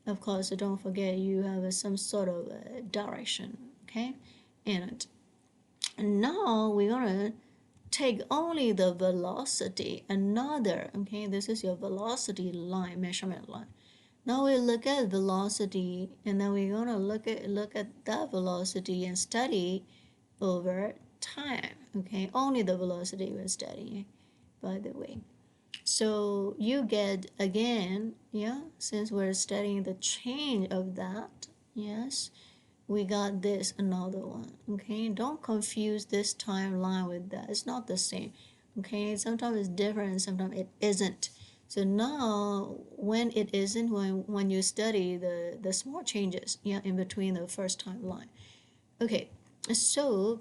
S1: Of course, don't forget you have some sort of direction, okay, in it. And now we're gonna take only the velocity, another, okay, this is your velocity line, measurement line. Now we look at velocity, and then we're gonna look at that velocity and study over time. Okay, only the velocity we're studying, by the way. So you get again, yeah, since we're studying the change of that, yes, we got this another one. Okay, don't confuse this timeline with that. It's not the same. Okay, sometimes it's different, sometimes it isn't. So now when it isn't, when you study the small changes, yeah, in between the first timeline. Okay, so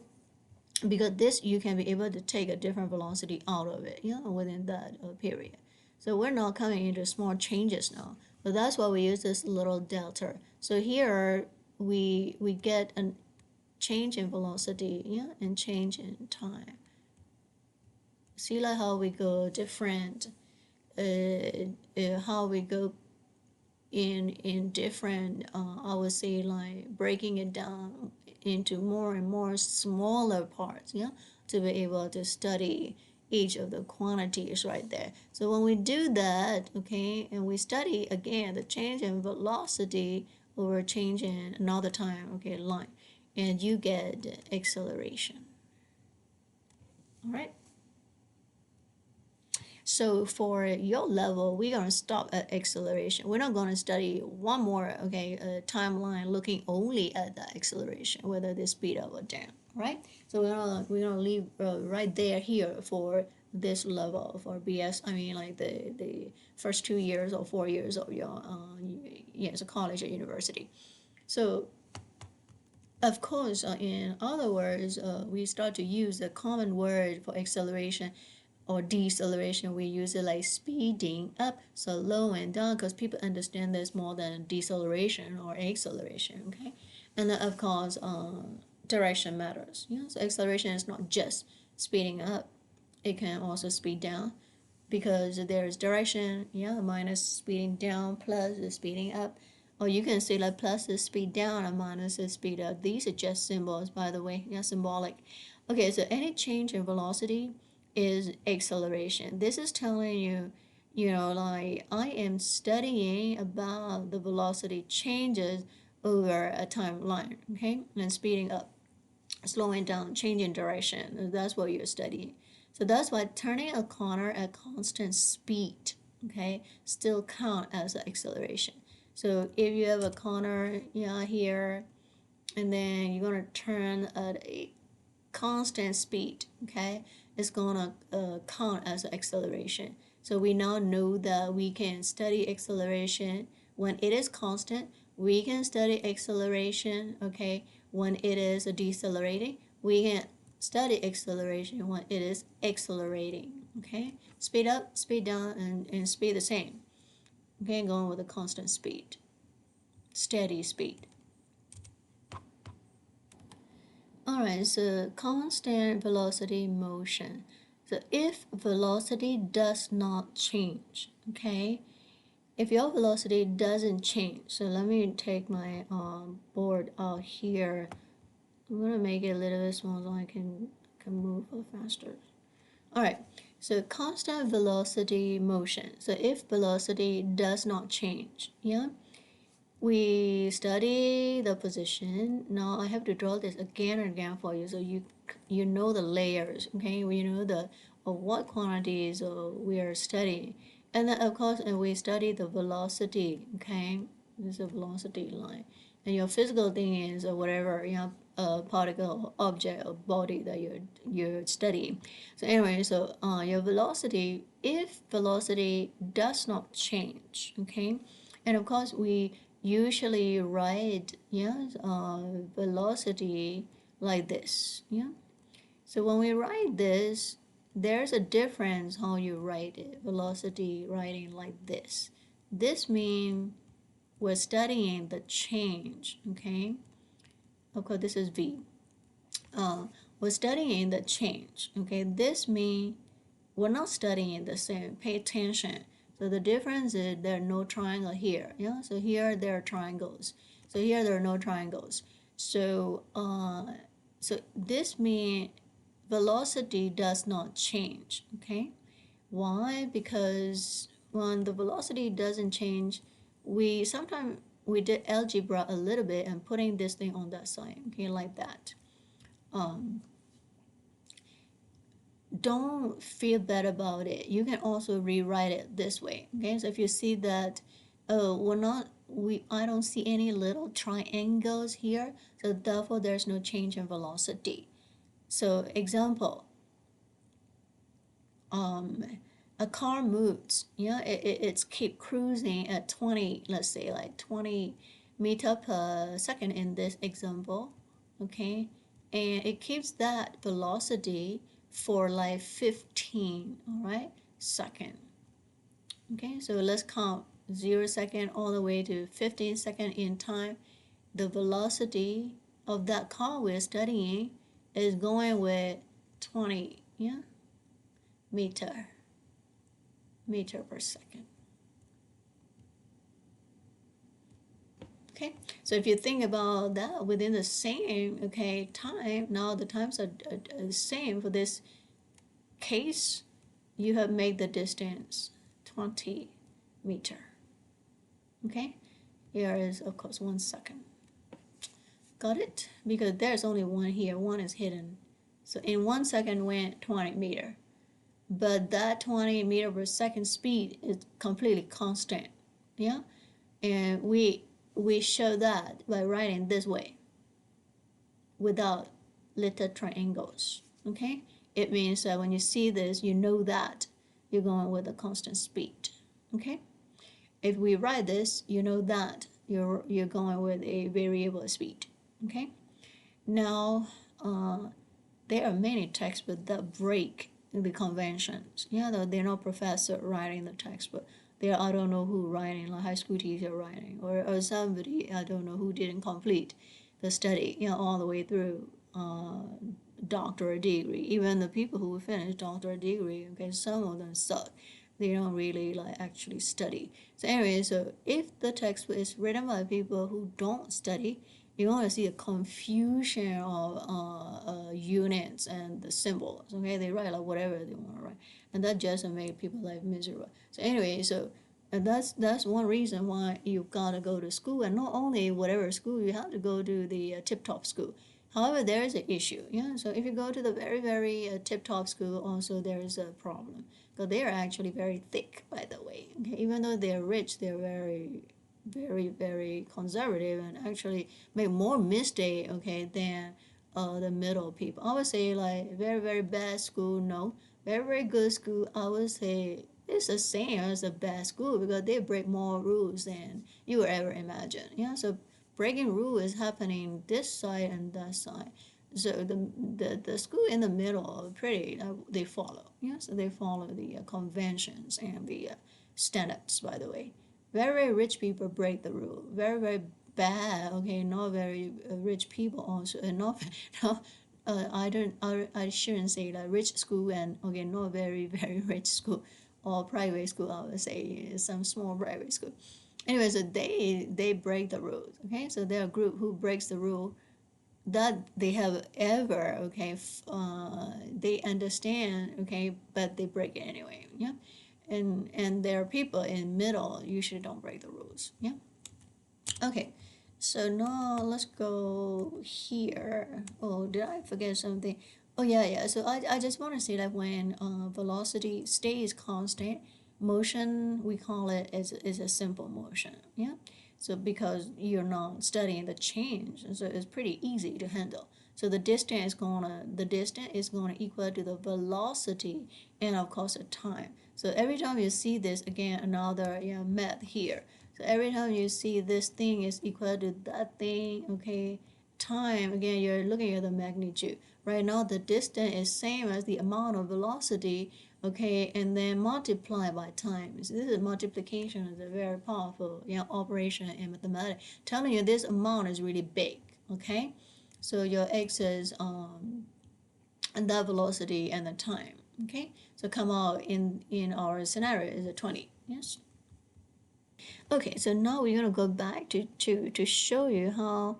S1: because this you can be able to take a different velocity out of it, yeah, within that period. So we're not coming into small changes now, but that's why we use this little delta. So here we get a change in velocity, yeah, and change in time. See like how we go different, how we go in different, I would say like breaking it down into more and more smaller parts, yeah, to be able to study each of the quantities right there. So when we do that, okay, and we study again the change in velocity over change in another time, okay, line, and you get acceleration. All right. So for your level, we're going to stop at acceleration. We're not going to study one more, okay, timeline looking only at the acceleration, whether they speed up or down, right? So we're gonna leave right there here for this level for BS. I mean, like the first 2 years or 4 years of your yes, college or university. So of course, in other words, we start to use the common word for acceleration or deceleration. We use it like speeding up, slowing down, because people understand this more than deceleration or acceleration. Okay, and then of course, direction matters. Yeah, so acceleration is not just speeding up; it can also speed down, because there's direction, yeah, minus speeding down, plus is speeding up. Or you can say like plus is speed down and minus is speed up. These are just symbols, by the way, yeah, symbolic. Okay, so any change in velocity is acceleration. This is telling you, like I am studying about the velocity changes over a timeline, okay, and speeding up, slowing down, changing direction. That's what you're studying. So that's why turning a corner at constant speed, okay, still count as an acceleration. So if you have a corner, yeah, here, and then you're gonna turn at a constant speed, okay, it's gonna count as an acceleration. So we now know that we can study acceleration when it is constant. We can study acceleration, okay, when it is decelerating. We can study acceleration when it is accelerating, okay. Speed up, speed down, and speed the same, okay, going with a constant speed, steady speed. Alright, so constant velocity motion. So if velocity does not change, okay, if your velocity doesn't change, so let me take my board out here. I'm gonna make it a little bit smaller so I can move faster. Alright, so constant velocity motion. So if velocity does not change, yeah, we study the position. Now I have to draw this again and again for you, so you know the layers, okay? You know the what quantities we are studying, and then of course, and we study the velocity, okay? This is a velocity line, and your physical thing is whatever, particle, object, or body that you're studying. So anyway, so your velocity, if velocity does not change, okay, and of course we usually write, velocity like this, yeah. So when we write this, there's a difference how you write it. Velocity writing like this. This means we're studying the change, okay? Of course, this is V. We're studying the change, okay? This means we're not studying the same. Pay attention. So the difference is there are no triangle here. Yeah. So here there are triangles. So here there are no triangles. So so this means velocity does not change. Okay. Why? Because when the velocity doesn't change, we sometimes we did algebra a little bit and putting this thing on that side. Okay, like that. Don't feel bad about it. You can also rewrite it this way. Okay, so if you see that, oh, I don't see any little triangles here, so therefore there's no change in velocity. So example, a car moves, yeah, it's keep cruising at 20, let's say like 20 meter per second in this example, okay, and it keeps that velocity for like 15, all right, second. Okay, so let's count 0 second all the way to 15 second in time. The velocity of that car we're studying is going with 20, yeah, meter per second. Okay, so if you think about that within the same, okay, time, now the times are the same for this case, you have made the distance 20 meter. Okay, here is of course 1 second. Got it? Because there's only one here, one is hidden. So in 1 second went 20 meter, but that 20 meter per second speed is completely constant. Yeah, and we show that by writing this way without little triangles. Okay, it means that when you see this, you know that you're going with a constant speed. Okay, if we write this, you know that you're going with a variable speed. Okay, now there are many textbooks that break the conventions. Yeah, they're not professor writing the textbook. They're, I don't know who writing, like high school teacher writing, or somebody, I don't know who didn't complete the study, all the way through doctorate degree. Even the people who finish doctorate degree, okay, some of them suck. They don't really like actually study. So anyway, so if the textbook is written by people who don't study, you're going to see a confusion of units and the symbols. Okay, they write like whatever they want to write, and that just makes people life miserable. So anyway, so and that's one reason why you gotta go to school, and not only whatever school, you have to go to the tip-top school. However, there is an issue. Yeah, so if you go to the very tip-top school, also there is a problem because they are actually very thick. By the way, okay, even though they're rich, they're very conservative and actually make more mistake, okay, than the middle people. I would say like very bad school, no. Very good school, I would say it's the same as a bad school because they break more rules than you would ever imagine. Yeah, so breaking rule is happening this side and that side. So the school in the middle are pretty, they follow. Yeah, so they follow the conventions and the standards, by the way. Very rich people break the rule. Very bad, okay, not very rich people also, and not, no, I shouldn't say like rich school and okay, not very rich school or private school. I would say some small private school. Anyway, so they break the rules. Okay, so they're a group who breaks the rule that they have ever, okay, they understand, okay, but they break it anyway. Yeah, and there are people in middle usually don't break the rules. Yeah. Okay, so now let's go here. Oh, did I forget something? Oh yeah. So I just want to say that when velocity stays constant, motion we call it is a simple motion. Yeah. So because you're not studying the change, so it's pretty easy to handle. So the distance is gonna equal to the velocity and of course the time. So every time you see this again, another math here. So every time you see this thing is equal to that thing, okay, time, again, you're looking at the magnitude. Right now, the distance is same as the amount of velocity, okay, and then multiply by time. So this is multiplication is a very powerful operation in mathematics, telling you this amount is really big, okay? So your x is and that velocity and the time, okay? So come out in our scenario is a 20, yes? Okay, so now we're gonna go back to show you how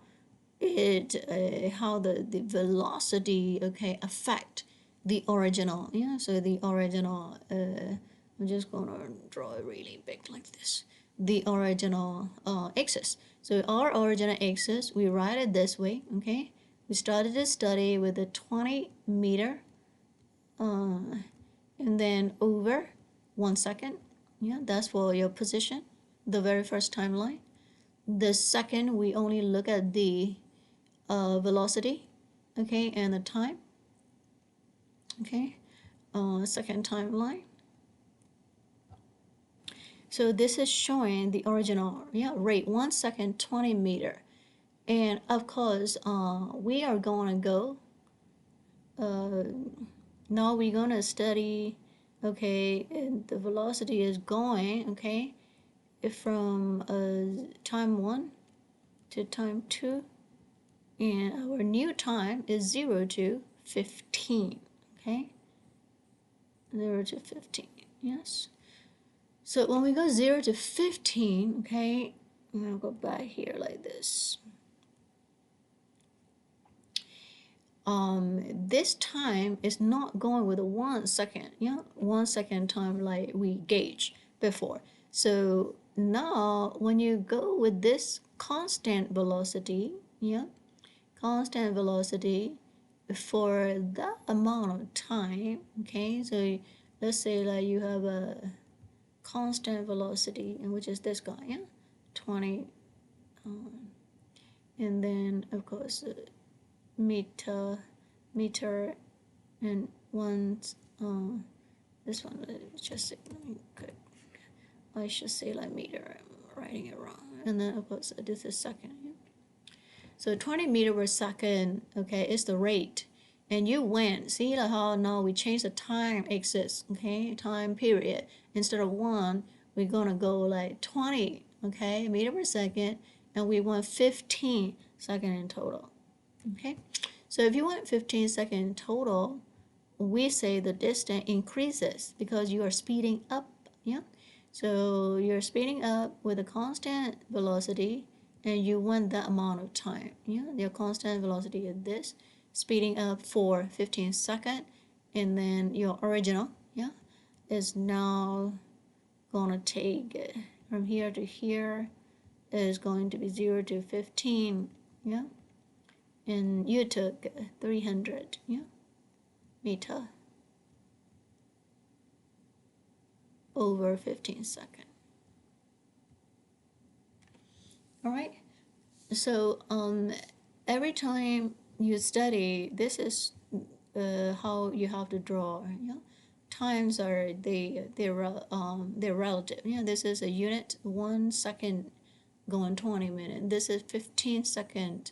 S1: how the velocity affect the original. Yeah, so the original I'm just gonna draw it really big like this. The original axis. So our original axis, we write it this way. Okay, we started to study with a 20 meter and then over 1 second. Yeah, that's for your position, the very first timeline. The second, we only look at the velocity, okay, and the time, okay, second timeline. So this is showing the original rate, 1 second, 20 meter. And of course, we are going to go, now we're going to study, okay, and the velocity is going, okay, from time 1 to time 2, and our new time is 0 to 15, okay, 0 to 15, yes. So when we go 0 to 15, okay, I'm gonna go back here like this. This time is not going with a 1 second, 1 second time like we gauge before. So now when you go with this constant velocity, constant velocity for that amount of time, okay, so let's say like you have a constant velocity, and which is this guy, 20, and then of course meter and once this one just say, good, I should say like meter, I'm writing it wrong, and then of course this is second, so 20 meter per second, okay, is the rate, and you went, see like how now we change the time axis, okay, time period, instead of 1 we're gonna go like 20, okay, meter per second, and we went 15 seconds in total, okay. So if you went 15 seconds in total, we say the distance increases because you are speeding up, so you're speeding up with a constant velocity, and you went that amount of time, your constant velocity is this, speeding up for 15 seconds, and then your original, is now gonna take from here to here is going to be 0 to 15, and you took 300, meter over 15 seconds. All right, so every time you study, this is how you have to draw, times are they're relative, this is a unit, 1 second going 20 minutes, this is 15 second,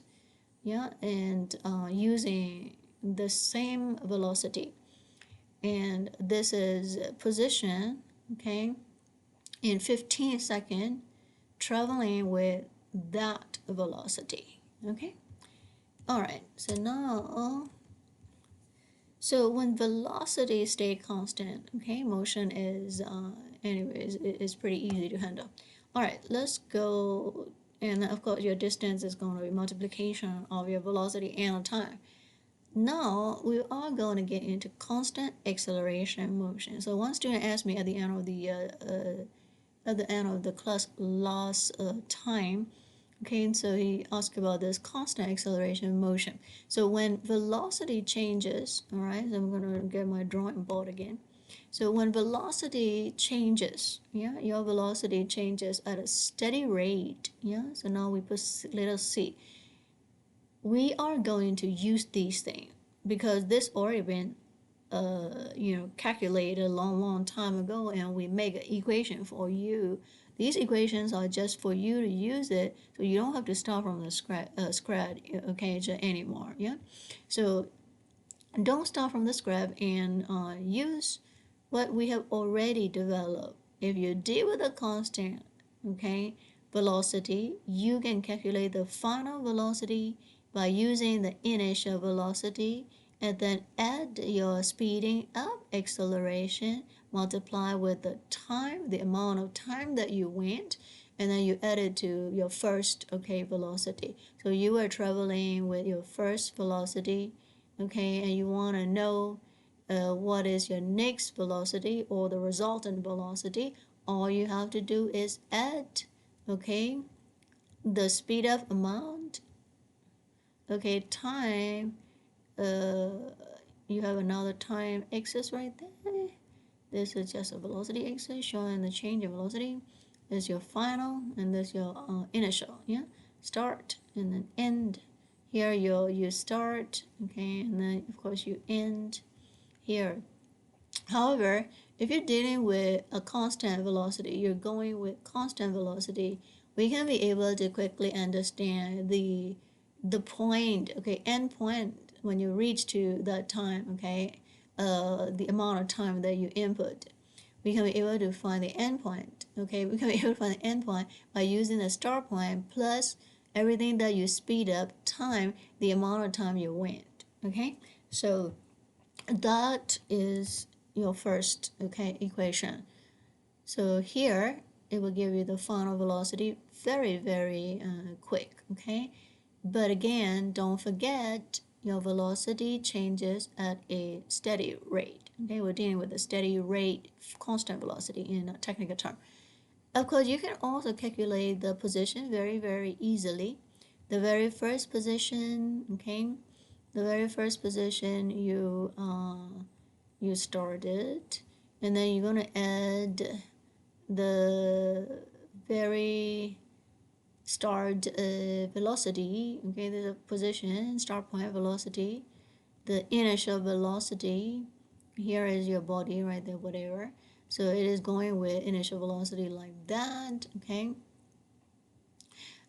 S1: and using the same velocity, and this is position, okay, in 15 seconds traveling with that velocity, okay. All right, so now so when velocity stay constant, okay, motion is anyways it's pretty easy to handle. All right, let's go, and of course your distance is going to be multiplication of your velocity and time. Now we are going to get into constant acceleration motion. So one student asked me at the end of the class last time, okay, and so he asked about this constant acceleration motion. So when velocity changes, all right, so I'm going to get my drawing board again. So when velocity changes, your velocity changes at a steady rate, so now we put little c. We are going to use these things because this already been calculated a long time ago, and we make an equation for you. These equations are just for you to use it, so you don't have to start from the scratch, okay, anymore, so don't start from the scratch, and use what we have already developed. If you deal with a constant, okay, velocity, you can calculate the final velocity by using the initial velocity, and then add your speeding up acceleration, multiply with the time, the amount of time that you went, and then you add it to your first, okay, velocity. So you were traveling with your first velocity, okay, and you want to know what is your next velocity or the resultant velocity. All you have to do is add, okay, the speed up amount, okay, time, you have another time axis right there. This is just a velocity axis showing the change in velocity. This is your final, and this is your initial, start and then end. Here you start, okay, and then of course you end here. However, if you're dealing with a constant velocity, you're going with constant velocity, we can be able to quickly understand the point, okay, end point when you reach to that time, okay, the amount of time that you input. We can be able to find the end point, okay, we can be able to find the end point by using the start point plus everything that you speed up time, the amount of time you went, okay. So that is your first, okay, equation. So here it will give you the final velocity very, very quick, okay? But again, don't forget your velocity changes at a steady rate. Okay, we're dealing with a steady rate, constant velocity in a technical term. Of course, you can also calculate the position very, very easily. The very first position, okay, the very first position you started, and then you're gonna add the very start velocity, okay, there's a position, start point velocity, the initial velocity, here is your body right there, whatever. So it is going with initial velocity like that, okay.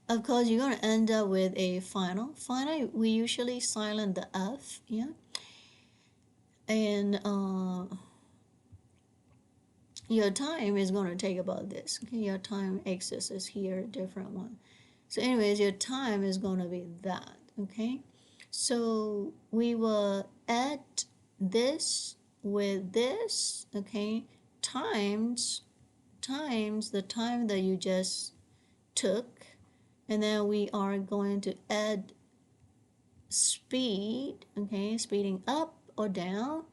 S1: Of course, you're going to end up with a final. Final, we usually silent the F, yeah. And your time is going to take about this, okay. Your time axis is here, different one. So anyways, your time is going to be that, okay. So we will add this with this, okay, times the time that you just took, and then we are going to add speed, okay, speeding up or down,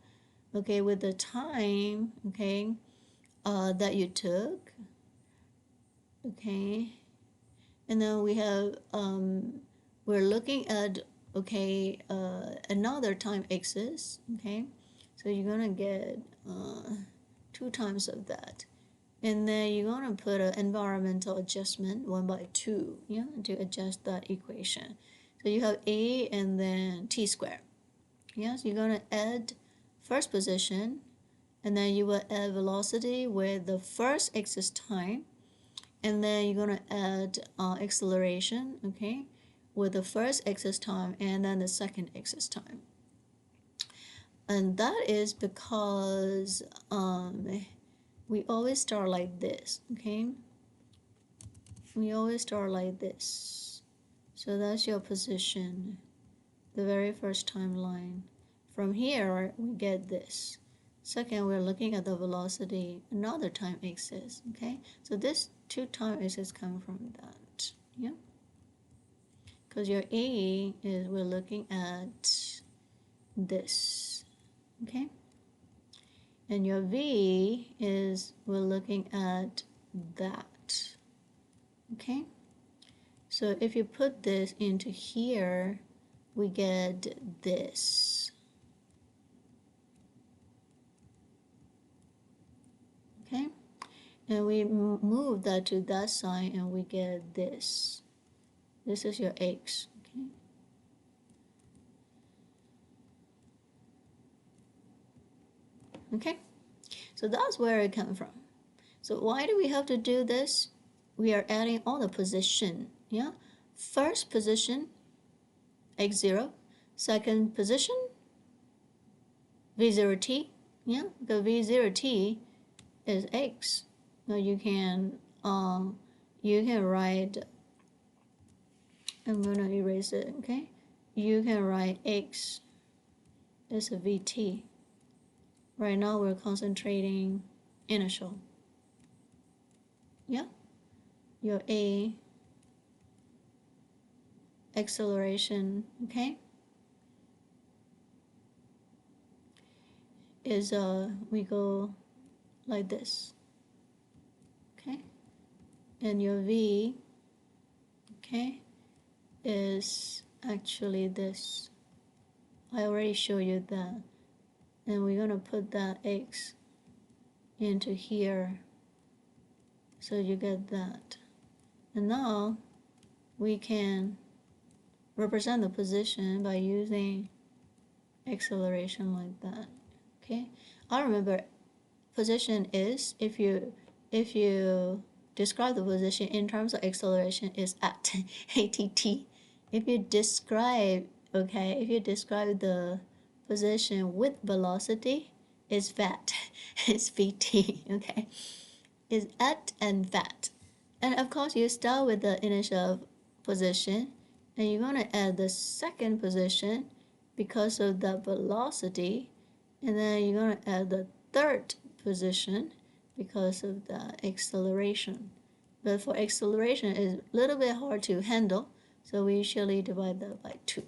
S1: okay, with the time, okay, that you took, okay. And then we have we're looking at, okay, another time axis, okay. So you're gonna get 2 times of that, and then you're gonna put an environmental adjustment 1/2, yeah, to adjust that equation. So you have a and then t squared. Yes, you're gonna add first position, and then you will add velocity with the first axis time, and then you're gonna add acceleration, okay, with the first axis time and then the second axis time. And that is because we always start like this, okay. We always start like this. So that's your position, the very first timeline. From here we get this. Second, we're looking at the velocity, another time axis, okay. So this 2 time axis come from that, yeah. Because your A is, we're looking at this, okay. And your V is, we're looking at that, okay. So if you put this into here, we get this, okay. And we move that to that side and we get this. This is your X, okay. Okay, so that's where it comes from. So why do we have to do this? We are adding all the position, yeah. First position, x0. Second position, v0t, yeah. The v0t is x. Now you can write. I'm gonna erase it, okay. You can write x as a vt. Right now we're concentrating initial. Yeah, your A, acceleration, okay, is we go like this, okay, and your V, okay, is actually this. I already showed you that, and we're gonna put that X into here, so you get that. And now we can represent the position by using acceleration like that, okay. I remember position is, if you describe the position in terms of acceleration, is at att. If you describe, okay, if you describe the position with velocity, is vat. It's vt, okay. Is at and vat. And of course you start with the initial position, and you're going to add the second position because of the velocity, and then you're going to add the third position, because of the acceleration. But for acceleration, it's a little bit hard to handle, so we usually divide that by 2.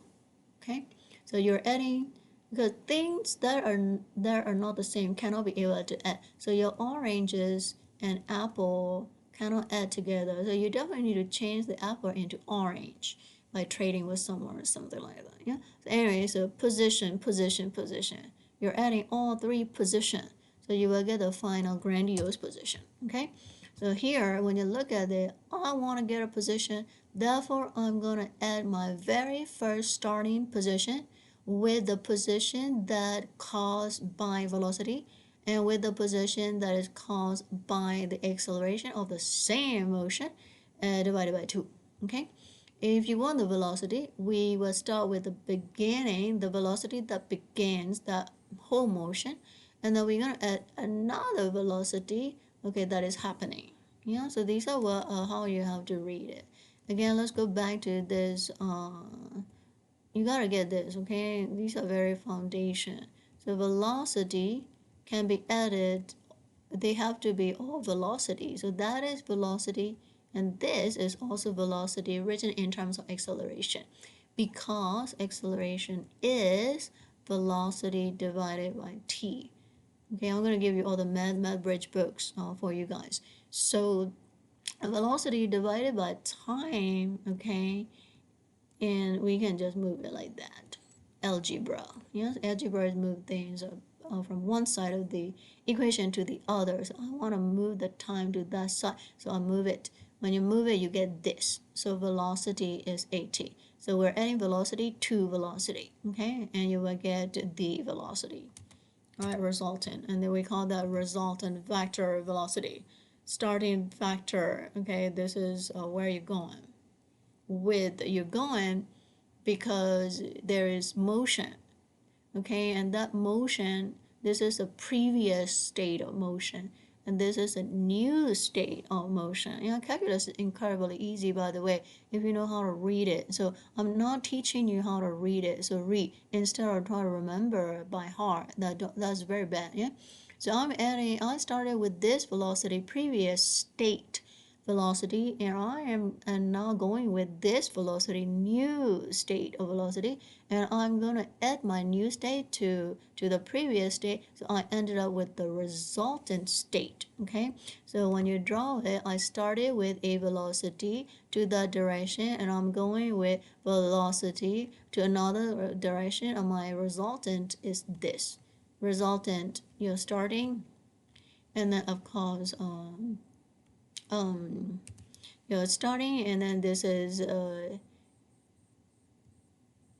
S1: Okay, so you're adding, because things that are not the same cannot be able to add. So your oranges and apple cannot add together. So you definitely need to change the apple into orange by trading with someone or something like that. Yeah. So anyway, so position, position, position. You're adding all 3 positions, so you will get the final grandiose position. Okay. So here, when you look at it, I want to get a position. Therefore, I'm going to add my very first starting position with the position that caused by velocity and with the position that is caused by the acceleration of the same motion divided by 2. Okay. If you want the velocity, we will start with the beginning, the velocity that begins that whole motion, and then we're going to add another velocity, okay, that is happening. Yeah, so these are how you have to read it. Again, let's go back to this. You gotta get this, okay? These are very foundation. So velocity can be added. They have to be all velocity. So that is velocity, and this is also velocity written in terms of acceleration, because acceleration is velocity divided by t. Okay, I'm gonna give you all the math bridge books for you guys. So velocity divided by time, okay, and we can just move it like that. Algebra, yes, algebra is move things from one side of the equation to the other. So I want to move the time to that side, so I move it. When you move it, you get this. So velocity is at. So we're adding velocity to velocity, okay, and you will get the velocity. All right, resultant, and then we call that resultant vector velocity. Starting vector, okay, this is where you're going. You're going because there is motion, okay, and that motion, this is a previous state of motion, and this is a new state of motion. You know, calculus is incredibly easy, by the way, if you know how to read it. So I'm not teaching you how to read it. So read instead of trying to remember by heart. That's very bad. Yeah. So I started with this velocity, previous state velocity, and I am now going with this velocity, new state of velocity, and I'm going to add my new state to the previous state, so I ended up with the resultant state. Okay, so when you draw it, I started with a velocity to that direction, and I'm going with velocity to another direction, and my resultant is this resultant. You're starting, and then of course starting, and then this is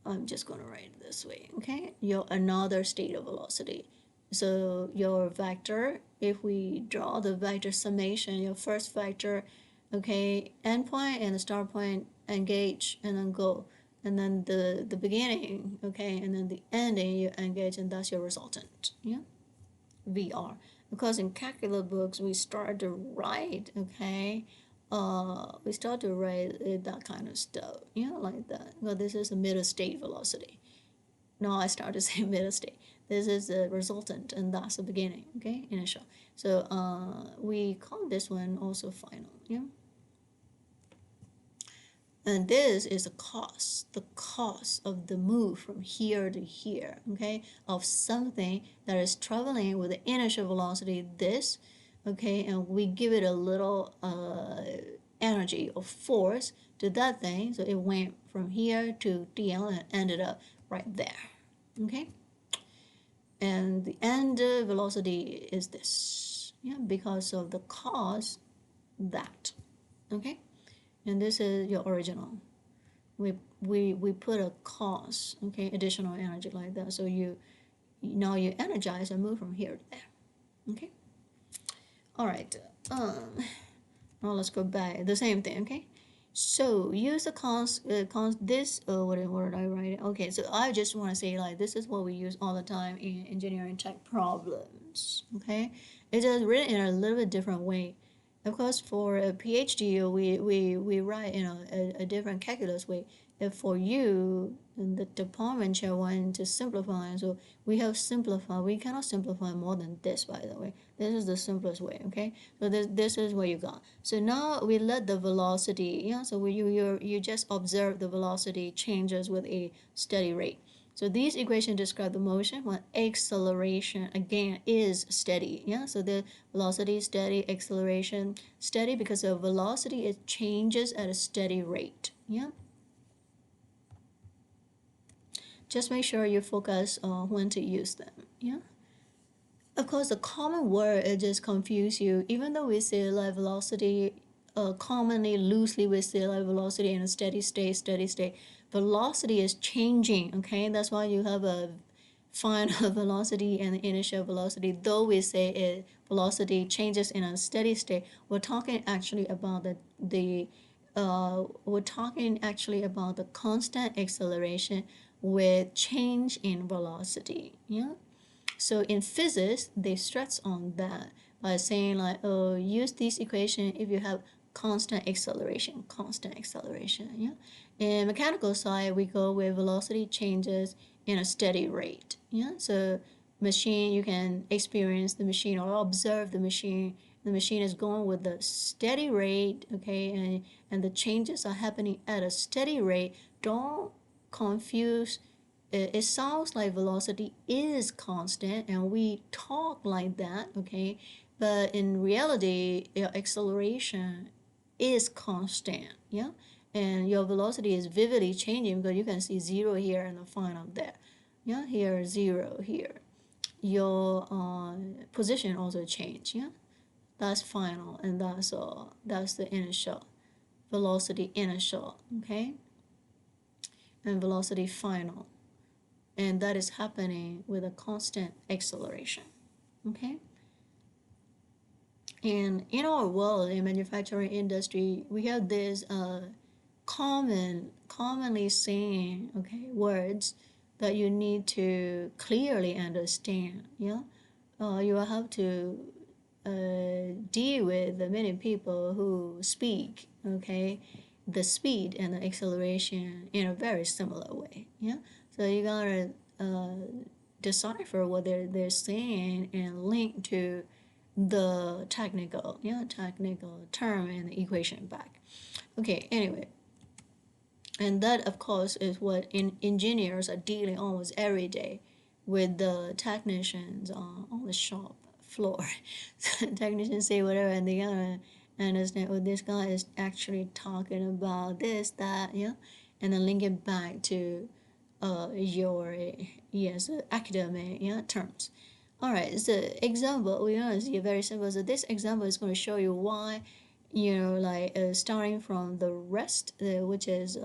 S1: I'm just going to write it this way. Okay, your another state of velocity. So your vector, if we draw the vector summation, your first vector, okay, endpoint and the start point, engage and then go, and then the beginning, okay, and then the ending you engage, and that's your resultant. Yeah, VR. Because in calculus books we start to write, okay, we start to write that kind of stuff, like that. Well, this is a middle state velocity. No, I start to say middle state. This is the resultant, and that's the beginning, okay, initial. So we call this one also final, yeah. And this is the cost of the move from here to here, okay, of something that is traveling with the initial velocity, this, okay, and we give it a little energy or force to that thing, so it went from here to DL and ended up right there, okay. And the end velocity is this, yeah, because of the cause that, okay. And this is your original. We put a cause, okay, additional energy like that. So now you energize and move from here to there, okay. All right. Now let's go back. The same thing, okay. So use the this what did I write it? Okay, so I just want to say, like, this is what we use all the time in engineering tech problems, okay. It's just written in a little bit different way. Of course, for a PhD, we write in a different calculus way. if for you, the department chair wanted to simplify, so we have simplified. We cannot simplify more than this, by the way. This is the simplest way, okay? So this is what you got. So now we let the velocity, yeah, so you just observe the velocity changes with a steady rate. So these equations describe the motion when acceleration again is steady. Yeah, so the velocity is steady, acceleration steady because the velocity it changes at a steady rate. Yeah. Just make sure you focus on when to use them. Yeah. Of course, the common word it just confuse you. Even though we say light velocity, commonly loosely we say light velocity in a steady state. Velocity is changing. Okay, that's why you have a final velocity and initial velocity. Though we say it velocity changes in a steady state, we're talking actually about we're talking actually about the constant acceleration with change in velocity. Yeah. So in physics, they stress on that by saying like, oh, use this equation if you have constant acceleration. Yeah. In mechanical side, we go with velocity changes in a steady rate. Yeah. So machine, you can experience the machine or observe the machine. The machine is going with a steady rate, okay, and the changes are happening at a steady rate. Don't confuse it sounds like velocity is constant and we talk like that, okay, but in reality your acceleration is constant, yeah, and your velocity is vividly changing because you can see zero here and the final there, yeah, here zero here. Your position also change, yeah, that's final, and that's the initial velocity initial, okay, and velocity final, and that is happening with a constant acceleration, okay. And in our world, in manufacturing industry, we have this commonly saying, okay, words that you need to clearly understand. Yeah, you will have to deal with the many people who speak, okay, the speed and the acceleration in a very similar way. Yeah, so you gotta decipher what they're saying and link to the technical term and the equation back. Okay, anyway, and that of course is what engineers are dealing almost every day with the technicians on the shop floor. Technicians say whatever and they gotta understand, oh, this guy is actually talking about this, that, yeah, and then link it back to your yes academic, yeah, terms. All right, so example we're gonna see very simple. So this example is going to show you why, like starting from the rest, which is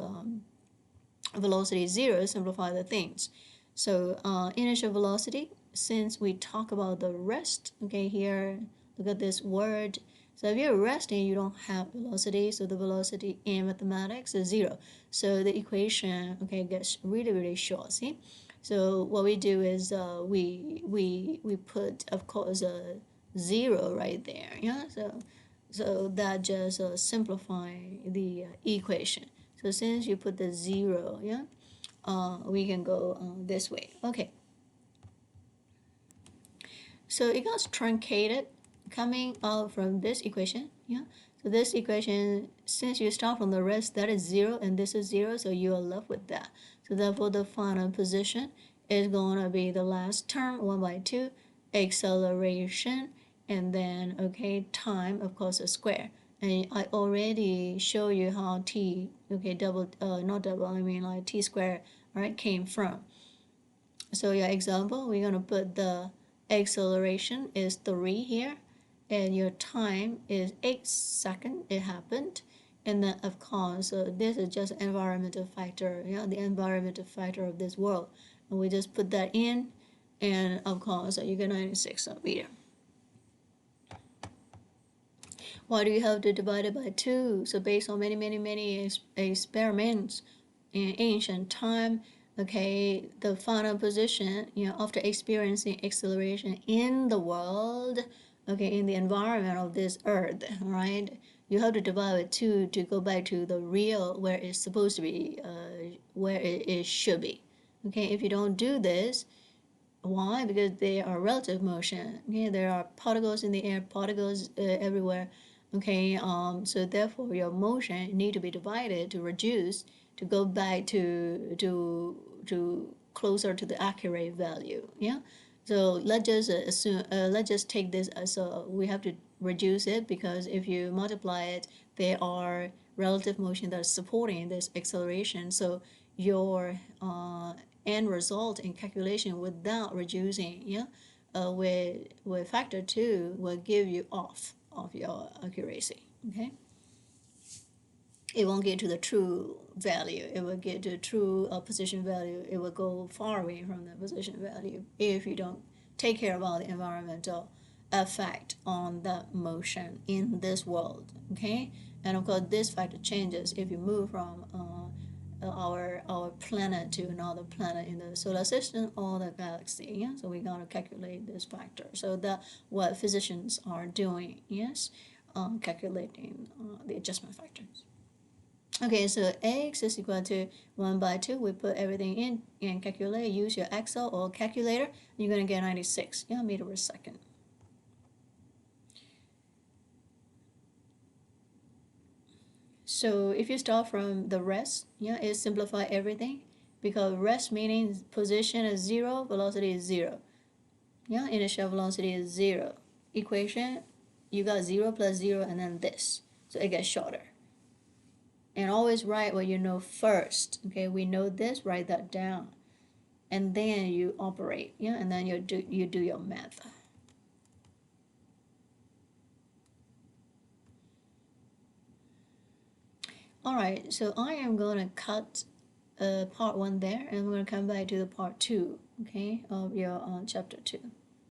S1: velocity 0, simplify the things. So initial velocity, since we talk about the rest, okay, here look at this word. So if you're resting, you don't have velocity, so the velocity in mathematics is 0. So the equation, okay, gets really short. See, so what we do is we put, of course, a 0 right there. Yeah, so that just simplify the equation. So since you put the 0, yeah, we can go this way. Okay. So it got truncated coming out from this equation. Yeah. So this equation, since you start from the rest, that is 0 and this is 0, so you are left with that. So therefore the final position is going to be the last term, 1 by 2, acceleration, and then, okay, time, of course, a square. And I already show you how t, okay, not double, I mean like t squared, right, came from. So your example, we're going to put the acceleration is 3 here, and your time is 8 seconds it happened. And then of course this is just environmental factor, the environmental factor of this world, and we just put that in, and of course you get 96 meter. Why do you have to divide it by 2? So based on many experiments in ancient time, okay, the final position, after experiencing acceleration in the world, okay, in the environment of this earth, right, you have to divide by 2 to go back to the real where it's supposed to be where it should be. Okay, if you don't do this, why? Because they are relative motion. Okay, there are particles in the air, particles everywhere. Okay, so therefore your motion need to be divided to reduce to go back to closer to the accurate value. Yeah. So let's just assume. Let's just take this as we have to reduce it because if you multiply it, there are relative motion that is supporting this acceleration. So your end result in calculation without reducing, yeah, with factor 2 will give you off of your accuracy. Okay, it won't get to the true value. It will get to true position value. It will go far away from the position value if you don't take care of all the environmental effect on that motion in this world. Okay, and of course this factor changes if you move from our planet to another planet in the solar system or the galaxy. Yeah, so we gotta calculate this factor. So that what physicians are doing. Yes, calculating the adjustment factors. Okay, so x is equal to 1 by 2. We put everything in and calculate. Use your Excel or calculator. You're going to get 96 meter per second. So if you start from the rest, it simplify everything because rest meaning position is 0, velocity is 0. Initial velocity is 0. Equation, you got 0 plus 0 and then this. So it gets shorter. And always write what you know first. Okay, we know this, write that down. And then you operate, and then you do your math. All right, so I am going to cut part 1 there, and we're going to come back to the part 2, okay, of your chapter 2.